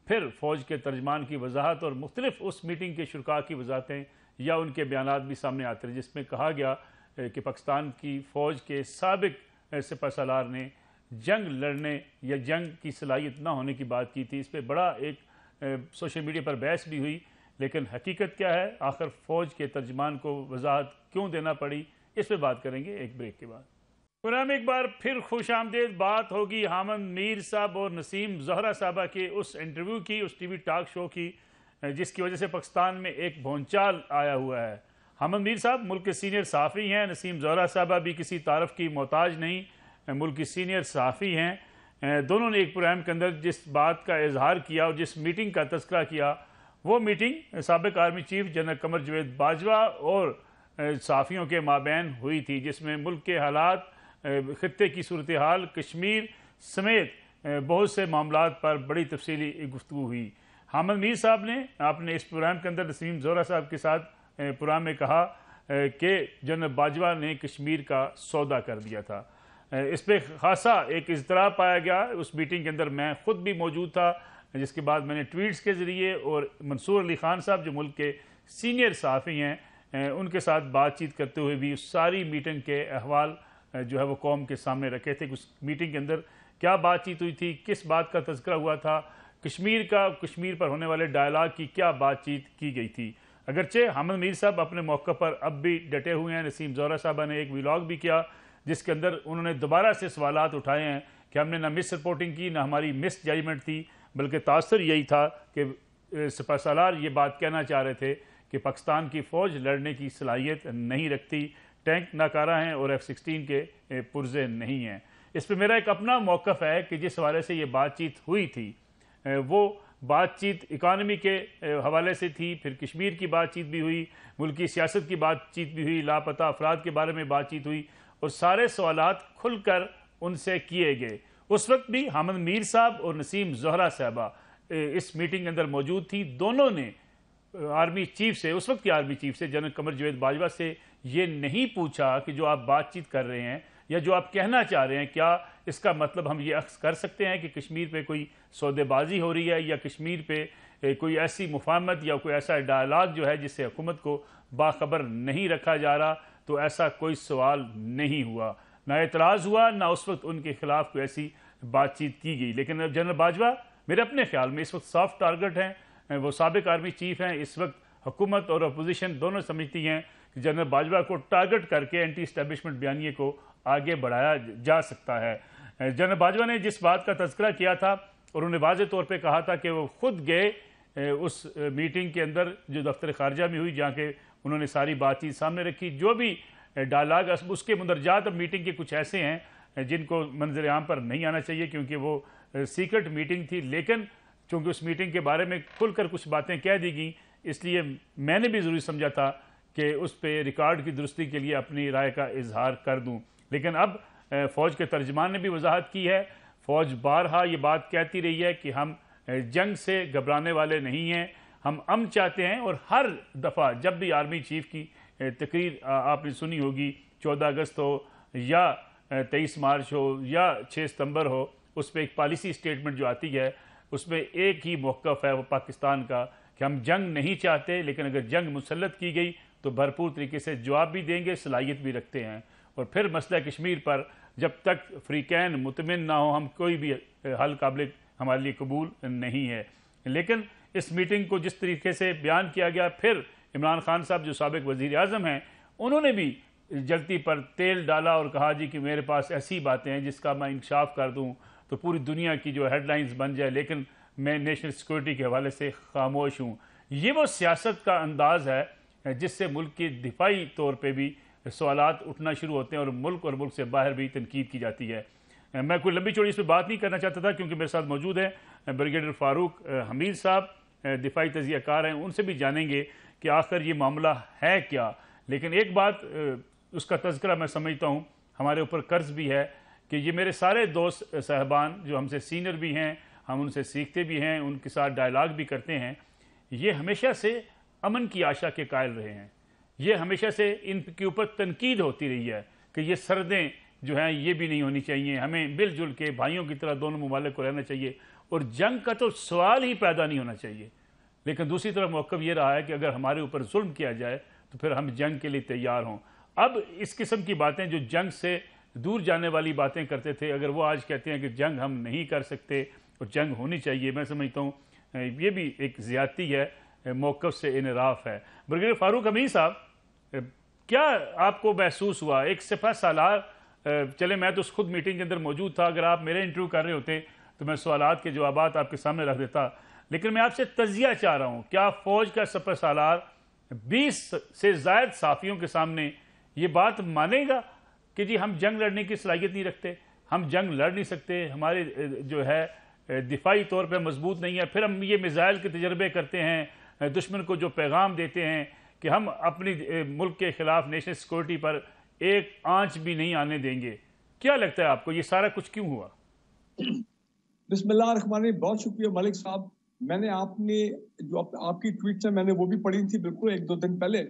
[SPEAKER 1] پھر فوج کے ترجمان کی وضاحت اور مختلف اس میٹنگ کے شرکاء کی وضاحتیں یا ان کے بیانات بھی سامنے آتے ہیں، جس میں کہا گیا کہ پاکستان کی فوج کے سابق سپہ سالار نے جنگ لڑنے یا جنگ کی صلاحیت نہ ہونے کی بات کی تھی۔ اس پہ بڑا ایک سوشل میڈیا پر بحث بھی ہوئی، لیکن حقیقت کیا ہے، آخر فوج کے ترجمان کو وضاحت کیوں دینا پڑی، اس پہ بات کریں گے ایک بریک کے بعد۔ پروگرام ایک بار پھر خوش آمدید، بات ہوگی حامد میر صاحب اور نسیم زہرا صاحبہ کے اس انٹرویو کی، اس ٹی وی ٹاک شو کی جس کی وجہ سے پاکستان میں ایک بھونچال آیا ہوا ہے۔ حامد میر صاحب ملک کے سینئر صحافی ہیں، نسیم زہرا صاحبہ بھی کسی تعارف کی محتاج نہیں، ملک کی سینئر صحافی ہیں۔ دونوں نے ایک پروگرام کے اندر جس بات کا اظہار کیا اور جس میٹنگ کا تذکرہ کیا، وہ میٹنگ سابق army chief general Qamar Javed Bajwa اور صحافیوں کے مابین ہوئی تھی، جس میں ملک کے حالات، خطے کی صورتحال، کشمیر سمیت بہت سے معاملات پر بڑی تفصیلی گفتگو ہوئی۔ حامد میر صاحب نے آپ نے اس پروگرام کے اندر نسیم زہرا صاحب کے ساتھ پروگرام میں کہا کہ جنرل باجوہ نے کشمیر کا سودا کر دیا تھا۔ اس پہ خاصا ایک اضطراب پایا گیا اس میٹنگ کے اندر، میں خود بھی موجود تھا، جس کے بعد میں نے ٹویٹس کے ذریعے اور منصور علی خان صاحب جو ملک کے سینئر صحافی ہیں ان کے ساتھ بات چیت کرتے ہوئے بھی اس ساری میٹنگ کے احوال جو ہے وہ قوم کے سامنے رکھے تھے۔ اس میٹنگ کے اندر کیا بات چیت ہوئی تھی، کس بات کا تذکرہ ہوا تھا، کشمیر پر ہونے والے ڈائلاگ کی کیا بات چیت کی گئی تھی. اگرچہ حامد میر صاحب اپنے موقع پر اب بھی ڈٹے ہوئے ہیں. نسیم زہرا صاحبہ نے ایک ویلاگ بھی کیا جس کے اندر انہوں نے دوبارہ سے سوالات اٹھائے ہیں کہ ہم نے نہ مس رپورٹنگ کی، نہ ہماری مس ججمنٹ تھی، بلکہ تاثر یہی تھا کہ سپہ سالار یہ بات کہنا چاہ رہے تھے کہ پاکستان کی فوج لڑنے کی صلاحیت نہیں رکھتی، ٹینک ناکارہ ہیں اور F-16 کے پرزے نہیں ہیں. اس پہ میرا ایک اپنا موقف ہے کہ جس حوالے سے یہ بات چیت ہوئی تھی وہ بات چیت اکانومی کے حوالے سے تھی، پھر کشمیر کی بات چیت بھی ہوئی، ملکی سیاست کی بات چیت بھی ہوئی، لاپتہ افراد کے بارے میں بات چیت ہوئی اور سارے سوالات کھل کر ان سے کیے گئے. اس وقت بھی حامد میر صاحب اور نسیم زہرا صاحبہ اس میٹنگ کے اندر موجود تھی. دونوں نے آرمی چیف سے، اس وقت کی آرمی چیف سے جنرل قمر جاوید باجوہ سے یہ نہیں پوچھا کہ جو آپ بات چیت کر رہے ہیں یا جو آپ کہنا چاہ رہے ہیں کیا اس کا مطلب ہم یہ اخذ کر سکتے ہیں کہ کشمیر پہ کوئی سودے بازی ہو رہی ہے یا کشمیر پہ کوئی ایسی مفاہمت یا کوئی ایسا ڈائلاگ جو ہے جس سے حکومت کو باخبر نہیں رکھا جا رہا. تو ایسا کوئی سوال نہیں ہوا، نہ اعتراض ہوا، نہ اس وقت ان کے خلاف کوئی ایسی بات چیت کی گئی. لیکن جنرل باجوہ میرے اپنے خیال میں اس وقت سافٹ ٹارگٹ ہیں، وہ سابق آرمی چیف ہیں. اس وقت حکومت اور اپوزیشن دونوں سمجھتی ہیں کہ جنرل باجوہ کو ٹارگٹ کر کے اینٹی اسٹیبلشمنٹ بیانیے کو آگے بڑھایا جا سکتا ہے. جنرل باجوہ نے جس بات کا تذکرہ کیا تھا اور انہیں واضح طور پہ کہا تھا کہ وہ خود گئے اس میٹنگ کے اندر جو دفتر خارجہ میں ہوئی، جہاں کہ انہوں نے ساری بات چیت سامنے رکھی، جو بھی ڈائلاگ اس کے مندرجات اب میٹنگ کے کچھ ایسے ہیں جن کو منظر عام پر نہیں آنا چاہیے کیونکہ وہ سیکرٹ میٹنگ تھی. لیکن چونکہ اس میٹنگ کے بارے میں کھل کر کچھ باتیں کہہ دی گئیں، اس لیے میں نے بھی ضروری سمجھا تھا کہ اس پہ ریکارڈ کی درستی کے لیے اپنی رائے کا اظہار کر دوں. لیکن اب فوج کے ترجمان نے بھی وضاحت کی ہے. فوج بارہا یہ بات کہتی رہی ہے کہ ہم جنگ سے گھبرانے والے نہیں ہیں، ہم امن چاہتے ہیں. اور ہر دفعہ جب بھی آرمی چیف کی تقریر آپ نے سنی ہوگی، 14 اگست ہو یا 23 مارچ ہو یا 6 ستمبر ہو، اس پہ ایک پالیسی سٹیٹمنٹ جو آتی ہے اس میں ایک ہی موقف ہے وہ پاکستان کا کہ ہم جنگ نہیں چاہتے، لیکن اگر جنگ مسلط کی گئی تو بھرپور طریقے سے جواب بھی دیں گے، صلاحیت بھی رکھتے ہیں. اور پھر مسئلہ کشمیر پر جب تک فریقین مطمئن نہ ہو ہم کوئی بھی حل قابل ہمارے لیے قبول نہیں ہے. لیکن اس میٹنگ کو جس طریقے سے بیان کیا گیا، پھر عمران خان صاحب جو سابق وزیر اعظم ہیں انہوں نے بھی جلتی پر تیل ڈالا اور کہا جی کہ میرے پاس ایسی باتیں ہیں جس کا میں انکشاف کر دوں تو پوری دنیا کی جو ہیڈ لائنز بن جائے، لیکن میں نیشنل سیکورٹی کے حوالے سے خاموش ہوں. یہ وہ سیاست کا انداز ہے جس سے ملک کی دفاعی طور پہ بھی سوالات اٹھنا شروع ہوتے ہیں اور ملک سے باہر بھی تنقید کی جاتی ہے. میں کوئی لمبی چوڑی اس پہ بات نہیں کرنا چاہتا تھا کیونکہ میرے ساتھ موجود ہیں بریگیڈیئر فاروق حمید صاحب، دفاعی تجزیہ کار ہیں، ان سے بھی جانیں گے کہ آخر یہ معاملہ ہے کیا. لیکن ایک بات اس کا تذکرہ میں سمجھتا ہوں ہمارے اوپر قرض بھی ہے کہ یہ میرے سارے دوست صاحبان جو ہم سے سینئر بھی ہیں، ہم ان سے سیکھتے بھی ہیں، ان کے ساتھ ڈائلاگ بھی کرتے ہیں، یہ ہمیشہ سے امن کی آشا کے قائل رہے ہیں. یہ ہمیشہ سے ان کے اوپر تنقید ہوتی رہی ہے کہ یہ سردیں جو ہیں یہ بھی نہیں ہونی چاہیے، ہمیں مل جل کے بھائیوں کی طرح دونوں ممالک کو رہنا چاہیے اور جنگ کا تو سوال ہی پیدا نہیں ہونا چاہیے. لیکن دوسری طرف موقف یہ رہا ہے کہ اگر ہمارے اوپر ظلم کیا جائے تو پھر ہم جنگ کے لیے تیار ہوں. اب اس قسم کی باتیں جو جنگ سے دور جانے والی باتیں کرتے تھے، اگر وہ آج کہتے ہیں کہ جنگ ہم نہیں کر سکتے اور جنگ ہونی چاہیے، میں سمجھتا ہوں یہ بھی ایک زیادتی ہے، موقف سے انحراف ہے. بریگیڈیئر فاروق حمید صاحب، کیا آپ کو محسوس ہوا ایک سپہ سالار، چلے میں تو خود میٹنگ کے اندر موجود تھا، اگر آپ میرے انٹرویو کر رہے ہوتے تو میں سوالات کے جوابات آپ کے سامنے رکھ دیتا، لیکن میں آپ سے تجزیہ چاہ رہا ہوں، کیا فوج کا سپہ سالار 20 سے زائد صحافیوں کے سامنے یہ بات مانے گا کہ جی ہم جنگ لڑنے کی صلاحیت نہیں رکھتے، ہم جنگ لڑ نہیں سکتے، ہمارے جو ہے دفاعی طور پہ مضبوط نہیں ہے، پھر ہم یہ میزائل کے تجربے کرتے ہیں، دشمن کو جو پیغام دیتے ہیں کہ ہم اپنی ملک کے خلاف نیشنل سیکورٹی پر ایک آنچ بھی نہیں آنے دیں گے. کیا لگتا ہے آپ کو یہ سارا کچھ کیوں ہوا؟
[SPEAKER 4] بسم اللہ الرحمن الرحیم. بہت شکریہ ملک صاحب. میں نے آپ کی ٹویٹ سے میں نے وہ بھی پڑھی تھی بالکل 1-2 دن پہلے.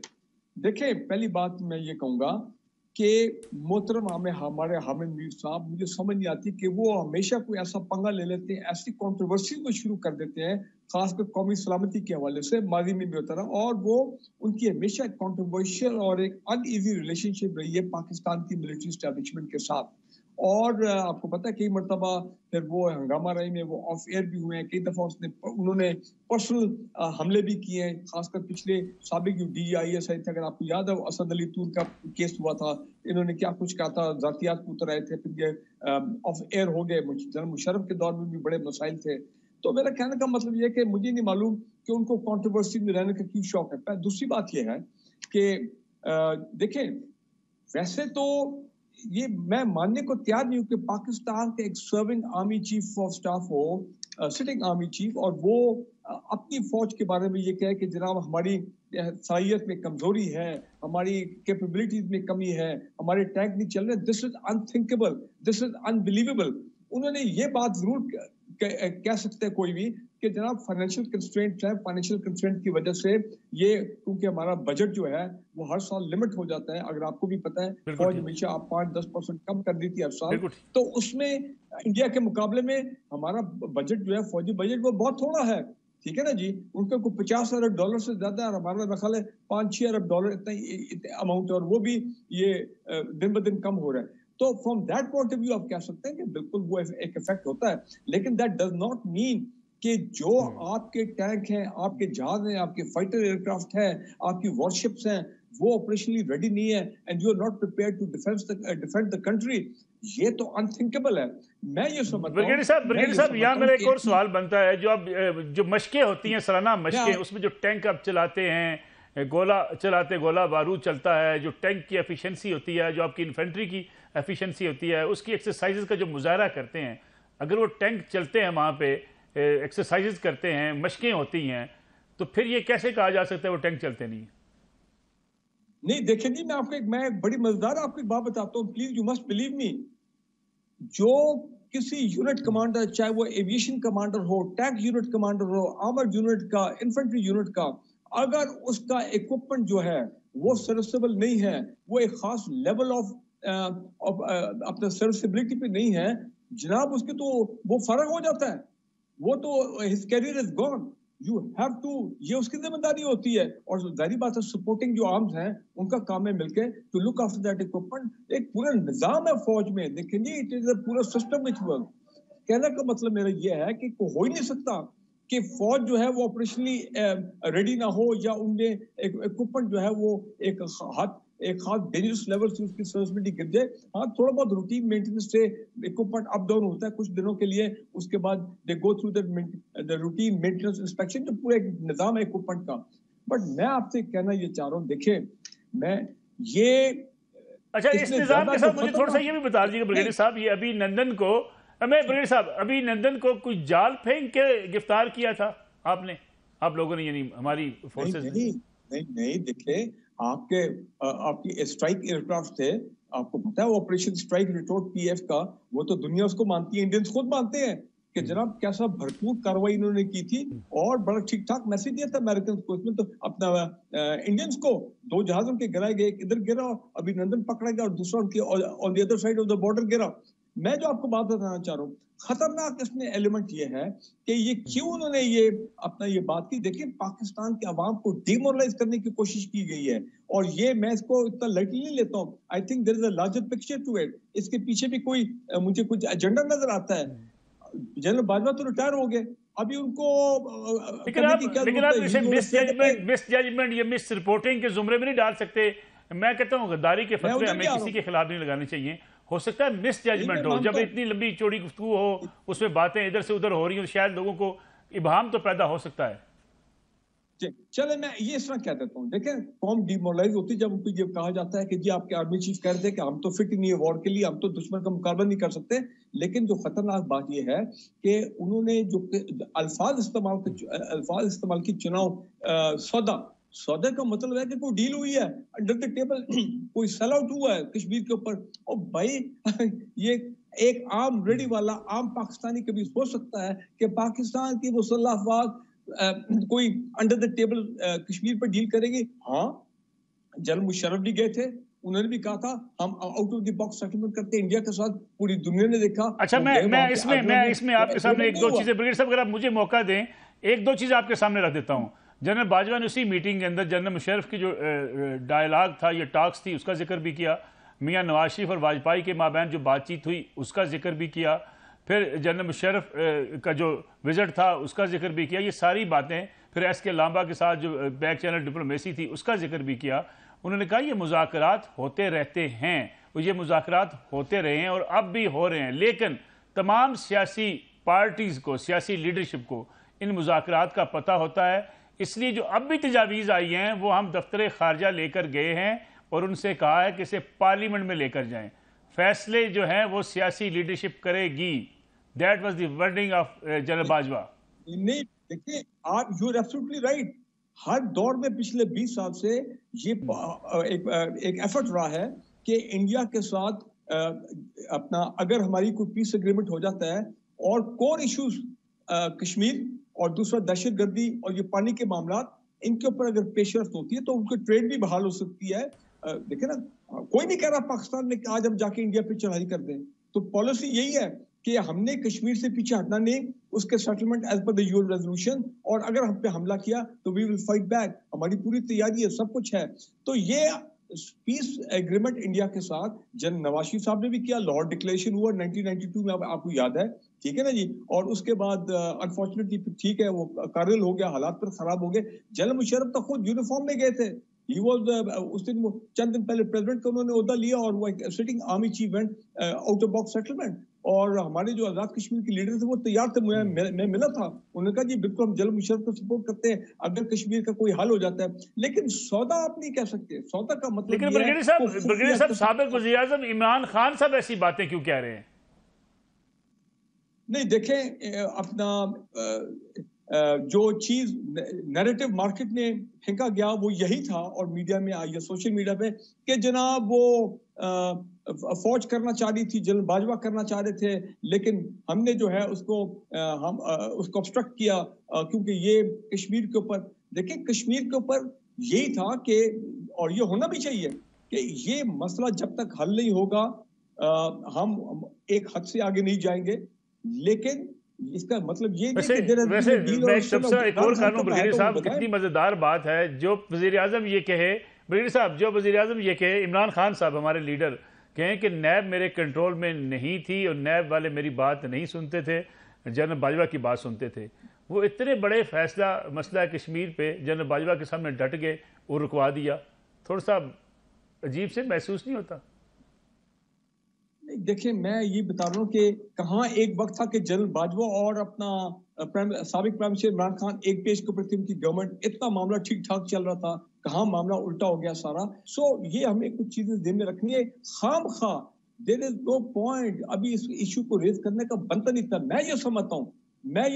[SPEAKER 4] دیکھیں، پہلی بات میں یہ کہوں گا کہ محترم ہمارے حامد میر صاحب، مجھے سمجھ نہیں آتی کہ وہ ہمیشہ کوئی ایسا پنگا لے لیتے ہیں، ایسی کنٹروورسی کو شروع کر دیتے ہیں، خاص کر قومی سلامتی کے حوالے سے ماضی میں بھی ہوتا رہا، اور وہ ان کی ہمیشہ کنٹروورشل اور ایک ان ایزی ریلیشن شپ رہی ہے پاکستان کی ملٹری اسٹیبلشمنٹ کے ساتھ. اور آپ کو پتا ہے کئی مرتبہ پھر وہ ہنگامہ رائی میں وہ آف ایئر بھی ہوئے ہیں, کئی دفعہ انہوں نے پرسنل حملے بھی کیے ہیں, خاص کر پچھلے سابق جو DIS آئی تھے, اگر آپ کو یاد ہے اسد علی طور کا کیس ہوا تھا, انہوں نے کیا کچھ کہا تھا, ذاتیات کو اتر آئے تھے, پھر یہ آف ایئر ہو گئے. جنرل مشرف کے دور میں بھی بڑے مسائل تھے. تو میرا کہنے کا مطلب یہ کہ مجھے نہیں معلوم کہ ان کو کنٹروورسی میں رہنے کا کیوں شوق ہے. دوسری بات یہ ہے کہ دیکھیں ویسے تو یہ میں ماننے کو تیار نہیں ہوں کہ پاکستان کے ایک serving army chief of staff who, sitting army chief, اور وہ اپنی فوج کے بارے میں یہ کہے کہ جناب ہماری صلاحیت میں کمزوری ہے, ہماری کیپیبلٹیز میں کمی ہے, ہمارے ٹینک نہیں چل رہے. دس از انتھنکیبل, دس از انبلیویبل. انہوں نے یہ بات ضرور کہہ سکتے ہیں کوئی بھی کہ جناب فائنینشیل کنسٹرینٹ ہے, فائنینشیل کنسٹرینٹ کی وجہ سے یہ, کیونکہ ہمارا بجٹ جو ہے وہ ہر سال لمٹ ہو جاتا ہے. اگر آپ کو بھی پتا ہے فوج ہمیشہ آپ 5-10% کم کر دی تھی ہر سال, تو اس میں انڈیا کے مقابلے میں ہمارا بجٹ جو ہے, فوجی بجٹ, وہ بہت تھوڑا ہے. ٹھیک ہے نا جی, ان کا کوئی $50 ارب سے زیادہ ہے, اور ہمارا میرا خیال ہے $5-6 ارب اتنا اماؤنٹ ہے, اور وہ بھی یہ دن بدن کم ہو رہا ہے. تو from that point of view آپ کہہ سکتے ہیں کہ بالکل وہ ایک افیکٹ ہوتا ہے, لیکن دیٹ ڈز ناٹ مین کہ جو آپ کے ٹینک ہیں, آپ کے جہاز ہیں, آپ کے فائٹر ایئر کرافٹ ہیں, آپ کی وارشپس ہیں, وہ آپریشنلی ریڈی نہیں ہے, and you are not prepared to defend the country. یہ تو انتھنکیبل ہے. میں یہ سمجھتا ہوں
[SPEAKER 1] بریگیڈیئر صاحب یہاں میرا ایک اور سوال بنتا ہے, جو مشقیں ہوتی ہیں, سالانہ مشقیں, اس میں جو ٹینک آپ چلاتے ہیں, گولہ بارود چلتا ہے, جو ٹینک کی ایفیشنسی ہوتی ہے, جو آپ کی انفینٹری کی ایفیشنسی ہوتی ہے, اس کی ایکسرسائزز کا جو مظاہرہ کرتے ہیں, اگر وہ ٹینک چلتے ہیں وہاں پہ ایکسرسائزز کرتے ہیں, مشقیں ہوتی ہیں, تو پھر یہ کیسے کہا جا سکتا ہے وہ ٹینک چلتے نہیں؟
[SPEAKER 4] نہیں دیکھیں جی, میں بڑی مزیدار آپ کو ایک بات بتاتا ہوں, please you must believe me. جو کسی یونٹ کمانڈر, چاہے وہ ایویشن کمانڈر ہو, ٹینک یونٹ کمانڈر ہو, آرمر یونٹ کا, انفینٹری یونٹ کا, اگر اس کا ایکوپمنٹ جو ہے وہ سروسیبل نہیں ہے, وہ ایک خاص لیول آف اپنا سروسیبلٹی پہ نہیں ہے, جناب اس کے تو وہ فرق ہو جاتا ہے, وہ تو his career is gone. You have to, یہ اس کی ذمہ داری ہوتی ہے. اور ظاہری بات ہے سپورٹنگ جو آرمز ہیں ان کا کام ہے مل کے to look after that equipment. ایک پورا نظام ہے فوج میں, دیکھیں جی, اٹ از اے پورا سسٹم وچ ورک. کہنے کا مطلب میرا یہ ہے کہ کوئی ہو ہی نہیں سکتا کہ فوج جو ہے وہ آپریشنلی ریڈی نہ ہو, یا ان میں اکوپمنٹ جو ہے وہ ایک خاص ڈینجرس لیول سے اس کی سروسبلٹی گر جائے. ہاں تھوڑا بہت روٹین مینٹیننس سے اکوپمنٹ اپ ڈاؤن ہوتا ہے کچھ دنوں کے لیے, اس کے بعد they go through the routine maintenance inspection, جو پورا ایک نظام ہے اکوپمنٹ کا. بٹ میں آپ سے کہنا یہ چاہ رہا ہوں, دیکھیں میں یہ
[SPEAKER 1] اچھا اس نظام کے ساتھ مجھے تھوڑا سا یہ بھی بتا دیجیے بریگیڈیئر صاحب, یہ ابھی نندن کو کوئی جال پھینک کے گرفتار کیا تھا آپ لوگوں نے, یعنی ہماری فورسز نے؟
[SPEAKER 4] نہیں دیکھیں, آپ کی اسٹرائک ایئر کرافٹ تھے, آپ کو پتا ہے وہ آپریشن اسٹرائک ریٹورٹ PF کا, وہ تو دنیا اس کو مانتی ہے, انڈینز خود مانتے ہیں کہ جناب کیسا بھرپور کاروائی انہوں نے کی تھی, اور بڑا ٹھیک ٹھاک میسج دیا تھا امریکن کو. اس میں تو اپنا انڈینز کو 2 جہاز ان کے گرائے گئے, ایک ادھر گرا, ابھی نندن پکڑا گیا, اور دوسرا ان کی on the other side of the border گرا. میں جو آپ کو بات بتانا چاہ رہا ہوں, خطرناک اس میں ایلیمنٹ یہ ہے کہ یہ کیوں انہوں نے یہ اپنا یہ بات کی. دیکھیں پاکستان کے عوام کو ڈیمورلائز کرنے کی کوشش کی گئی ہے, اور یہ میں اس کو اتنا لائٹلی نہیں لیتا ہوں. I think there is a larger picture to it. اس کے پیچھے بھی مجھے کچھ ایجنڈا نظر آتا ہے. جنرل باجوہ تو ریٹائر ہو گئے, ابھی ان کو
[SPEAKER 1] لیکن آپ اسے مس ججمنٹ یا مس رپورٹنگ کے زمرے میں نہیں ڈال سکتے. میں کہتا ہوں غداری کے فتوے ہمیں کسی کے خلاف نہیں لگانے چاہیے. ہو سکتا ہے مس ججمنٹ ہو, جب اتنی لمبی چوڑی گفتگو ہو, اس میں باتیں ادھر سے ادھر ہو رہی ہیں, شاید لوگوں کو ابہام تو پیدا ہو سکتا ہے.
[SPEAKER 4] چلے میں یہ اس طرح کہہ دیتا ہوں, دیکھیں قوم ڈیمورلائز ہوتی جب ان کو یہ کہا جاتا ہے کہ جی آپ کے آرمی چیف کہہ رہے تھے کہ ہم تو فٹ نہیں ہے وار کے لیے, ہم تو دشمن کا مقابلہ نہیں کر سکتے. لیکن جو خطرناک بات یہ ہے کہ انہوں نے جو الفاظ استعمال کی, چناؤ سودا کا مطلب ہے کہ کوئی ڈیل ہوئی ہے انڈر دی ٹیبل, کوئی سیل آؤٹ ہوا ہے کشمیر کے اوپر. اور بھائی یہ ایک عام ریڈی والا عام پاکستانی کبھی سوچ سکتا ہے کہ پاکستان کی مسلح افواج کوئی انڈر دی ٹیبل کشمیر پر ڈیل کرے گی؟ ہاں جنرل مشرف بھی گئے تھے, انہوں نے بھی کہا تھا ہم out of the box settlement کرتے ہیں انڈیا کے ساتھ, پوری دنیا نے دیکھا.
[SPEAKER 1] اچھا میں اس میں آپ کے سامنے ایک دو چیزیں, بریگیڈیئر صاحب اگر آپ مجھے موقع دیں, ایک دو چیزیں آپ کے سامنے رکھ دیتا ہوں. جنرل باجوہ نے اسی میٹنگ کے اندر جنرل مشرف کی جو ڈائلاگ تھا یا ٹاکس تھی اس کا ذکر بھی کیا. میاں نواز شریف اور واجپئی کے مابین جو بات چیت ہوئی اس کا ذکر بھی کیا، پھر جنرل مشرف کا جو وزٹ تھا اس کا ذکر بھی کیا، یہ ساری باتیں، پھر ایس کے لامبا کے ساتھ جو بیک چینل ڈپلومیسی تھی اس کا ذکر بھی کیا۔ انہوں نے کہا یہ مذاکرات ہوتے رہتے ہیں، اور یہ مذاکرات ہوتے رہے ہیں اور اب بھی ہو رہے ہیں، لیکن تمام سیاسی پارٹیز کو، سیاسی لیڈرشپ کو ان مذاکرات کا پتہ ہوتا ہے، اس لیے جو اب بھی تجاویز آئی ہیں وہ ہم دفتر خارجہ لے کر گئے ہیں اور ان سے کہا ہے کہ اسے پارلیمنٹ میں لے کر جائیں، فیصلے جو ہیں وہ سیاسی لیڈرشپ کرے گی۔ That was the wording of general Bajwa.
[SPEAKER 4] نہیں دیکھیں، آپ یو آر ایبسولوٹلی رائٹ، ہر دور میں پچھلے 20 سال سے یہ ایک ایفرٹ رہا ہے کہ انڈیا کے ساتھ اپنا اگر ہماری کوئی پیس اگریمنٹ ہو جاتا ہے اور کور ایشوز کشمیر اور دوسرا دہشت گردی اور یہ پانی کے معاملات، ان کے اوپر اگر پیش رفت ہوتی ہے تو ان کی ٹریڈ بھی بحال ہو سکتی ہے۔ دیکھیں نا، کوئی نہیں کہہ رہا پاکستان میں کہ آج ہم جا کے انڈیا پہ چڑھائی کر دیں، تو پالیسی یہی ہے کہ ہم نے کشمیر سے پیچھے ہٹنا نہیں، اس کے settlement as per the UN این ریزولوشن، اور اگر ہم پہ حملہ کیا تو وی ول فائٹ بیک، ہماری پوری تیاری ہے، سب کچھ ہے۔ تو یہ پیس ایگریمنٹ انڈیا کے ساتھ جنرل نواز شریف صاحب نے بھی کیا، لاہور ڈکلیریشن ہوا 1992 میں، آپ کو یاد ہے، ٹھیک ہے نا جی، اور اس کے بعد انفارچونیٹلی ٹھیک ہے وہ کارل ہو گیا، حالات پر خراب ہو گئے۔ جنرل مشرف تو خود یونیفارم میں گئے تھے، اس دن چند دن پہلے پریزیڈنٹ کا انہوں نے عہدہ لیا اور وہ sitting army chief went out of box settlement, اور ہمارے جو آزاد کشمیر کے لیڈر تھے وہ تیار تھے، میں ملا تھا، انہوں نے کہا جی بالکل ہم جنرل مشرف کو سپورٹ کرتے ہیں اگر کشمیر کا کوئی حل ہو جاتا ہے، لیکن سودا آپ نہیں کہہ سکتے، سودا کا مطلب
[SPEAKER 1] لیکن برگیڈیئر صاحب سابق وزیر اعظم عمران خان صاحب ایسی باتیں کیوں کہہ رہے ہیں؟
[SPEAKER 4] نہیں دیکھیں، اپنا جو چیز نیریٹو مارکیٹ میں پھینکا گیا وہ یہی تھا، اور میڈیا میں آئی ہے، سوشل میڈیا پہ، کہ جناب وہ فوج کرنا چاہ رہی تھی، جنرل باجوہ کرنا چاہ رہے تھے، لیکن ہم نے جو ہے اس کو obstruct کیا کیونکہ یہ کشمیر کے اوپر، دیکھیں کشمیر کے اوپر یہی تھا کہ، اور یہ ہونا بھی چاہیے کہ یہ مسئلہ جب تک حل نہیں ہوگا ہم ایک حد سے آگے نہیں جائیں گے، لیکن اس کا مطلب یہ نہیں کہ
[SPEAKER 1] ویسے میں ایک تبصرہ ایک اور کر لوں برگیڈیئر صاحب، کتنی مزیدار بات ہے جو وزیر اعظم یہ کہے، برگیڈیئر صاحب جو وزیر اعظم یہ کہے، عمران خان صاحب ہمارے لیڈر کہیں کہ نیب میرے کنٹرول میں نہیں تھی اور نیب والے میری بات نہیں سنتے تھے، جنرل باجوہ کی بات سنتے تھے، وہ اتنے بڑے فیصلہ مسئلہ کشمیر پہ جنرل باجوہ کے سامنے ڈٹ گئے اور رکوا دیا، تھوڑا سا عجیب سے محسوس نہیں ہوتا؟
[SPEAKER 4] دیکھیں میں یہ بتا رہا ہوں کہ کہاں ایک وقت تھا کہ جنرل باجوہ اور اپنا سابق پرائم منسٹر عمران خان ایک پیج کے اوپر تھی ان کی گورنمنٹ، اتنا معاملہ ٹھیک ٹھاک چل رہا تھا، کہاں معاملہ الٹا ہو گیا سارا۔ سو یہ ہمیں کچھ چیزیں ذہن میں رکھنی ہے، خام خواہ دیر از نو پوائنٹ ابھی اس ایشو کو ریز کرنے کا بنتا نہیں تھا۔ میں یہ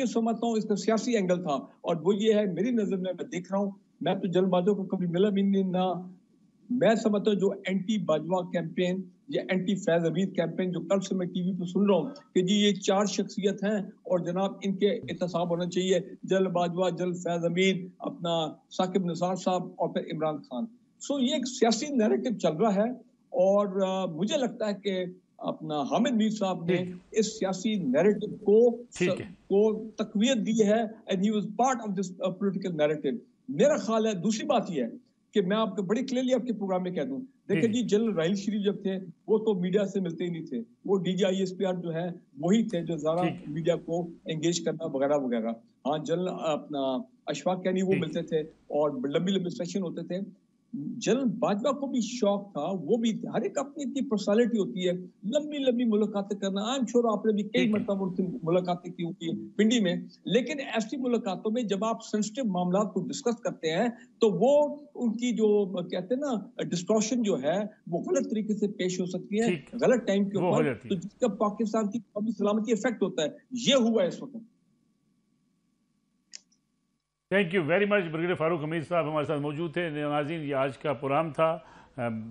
[SPEAKER 4] سمجھتا ہوں اس کا سیاسی اینگل تھا، اور وہ یہ ہے میری نظر میں دیکھ رہا ہوں، میں تو جنرل باجوہ کو کبھی ملا بھی نہیں نہ، میں سمجھتا ہوں جو اینٹی باجوہ کیمپین یا اینٹی فیض حمید کیمپین جو کل سے میں ٹی وی پہ سن رہا ہوں کہ جی یہ 4 شخصیت ہیں اور جناب ان کے احتساب ہونا چاہیے، جنرل باجوہ، جنرل فیض حمید، اپنا ثاقب نثار صاحب اور پھر عمران خان۔ سو یہ ایک سیاسی نیریٹو چل رہا ہے، اور مجھے لگتا ہے کہ اپنا حامد میر صاحب نے اس سیاسی نیریٹو کو تقویت دی ہے، and he was part of this political narrative۔ میرا خیال ہے دوسری بات یہ ہے کہ میں آپ کو بڑی کلیئرلی آپ کے پروگرام میں کہہ دوں، دیکھیں جی جنرل راحیل شریف جب تھے وہ تو میڈیا سے ملتے ہی نہیں تھے، وہ ڈی جی آئی ایس پی آر جو ہے وہی تھے جو زیادہ میڈیا کو انگیج کرنا وغیرہ وغیرہ۔ ہاں جنرل اپنا اشفاق کینی وہ ملتے تھے اور لمبی سیشن ہوتے تھے۔ جنرل باجوہ کو بھی شوق تھا، وہ بھی ہر ایک اپنی اپنی پرسنالٹی ہوتی ہے، لمبی ملاقاتیں کرنا، آئی ایم شور آپ نے بھی کئی مرتبہ ملاقاتیں کی ہوتی ہیں پنڈی میں، لیکن ایسی ملاقاتوں میں جب آپ سینسٹیو معاملات کو ڈسکس کرتے ہیں تو وہ ان کی جو کہتے ہیں نا ڈسٹورشن جو ہے وہ غلط طریقے سے پیش ہو سکتی ہے غلط ٹائم کے اوپر، تو جس کا پاکستان کی قومی سلامتی افیکٹ ہوتا ہے، یہ ہوا ہے اس وقت۔
[SPEAKER 1] Thank you very much brigadier Farooq Hamid Sahab ہمارے ساتھ موجود تھے۔ ناظرین یہ آج کا پروگرام تھا،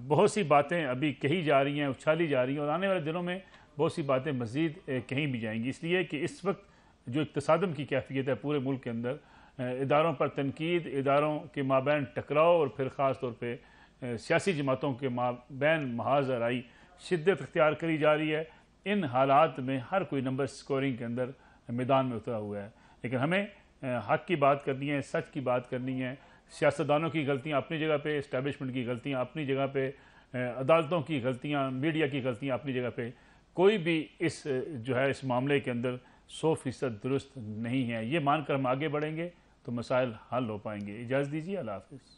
[SPEAKER 1] بہت سی باتیں ابھی کہی جا رہی ہیں، اچھالی جا رہی ہیں، اور آنے والے دنوں میں بہت سی باتیں مزید کہیں بھی جائیں گی، اس لیے کہ اس وقت جو تصادم کی کیفیت ہے پورے ملک کے اندر، اداروں پر تنقید، اداروں کے مابین ٹکراؤ، اور پھر خاص طور پہ سیاسی جماعتوں کے مابین محاذ آرائی شدت اختیار کری جا رہی ہے، ان حالات میں ہر کوئی نمبر سکورنگ کے اندر میدان میں اترا ہوا ہے، لیکن ہمیں حق کی بات کرنی ہے، سچ کی بات کرنی ہے، سیاستدانوں کی غلطیاں اپنی جگہ پہ، اسٹیبلشمنٹ کی غلطیاں اپنی جگہ پہ، عدالتوں کی غلطیاں، میڈیا کی غلطیاں اپنی جگہ پہ، کوئی بھی اس معاملے کے اندر 100% درست نہیں ہے. یہ مان کر ہم آگے بڑھیں گے تو مسائل حل ہو پائیں گے. اجازت دیجیے، اللہ حافظ.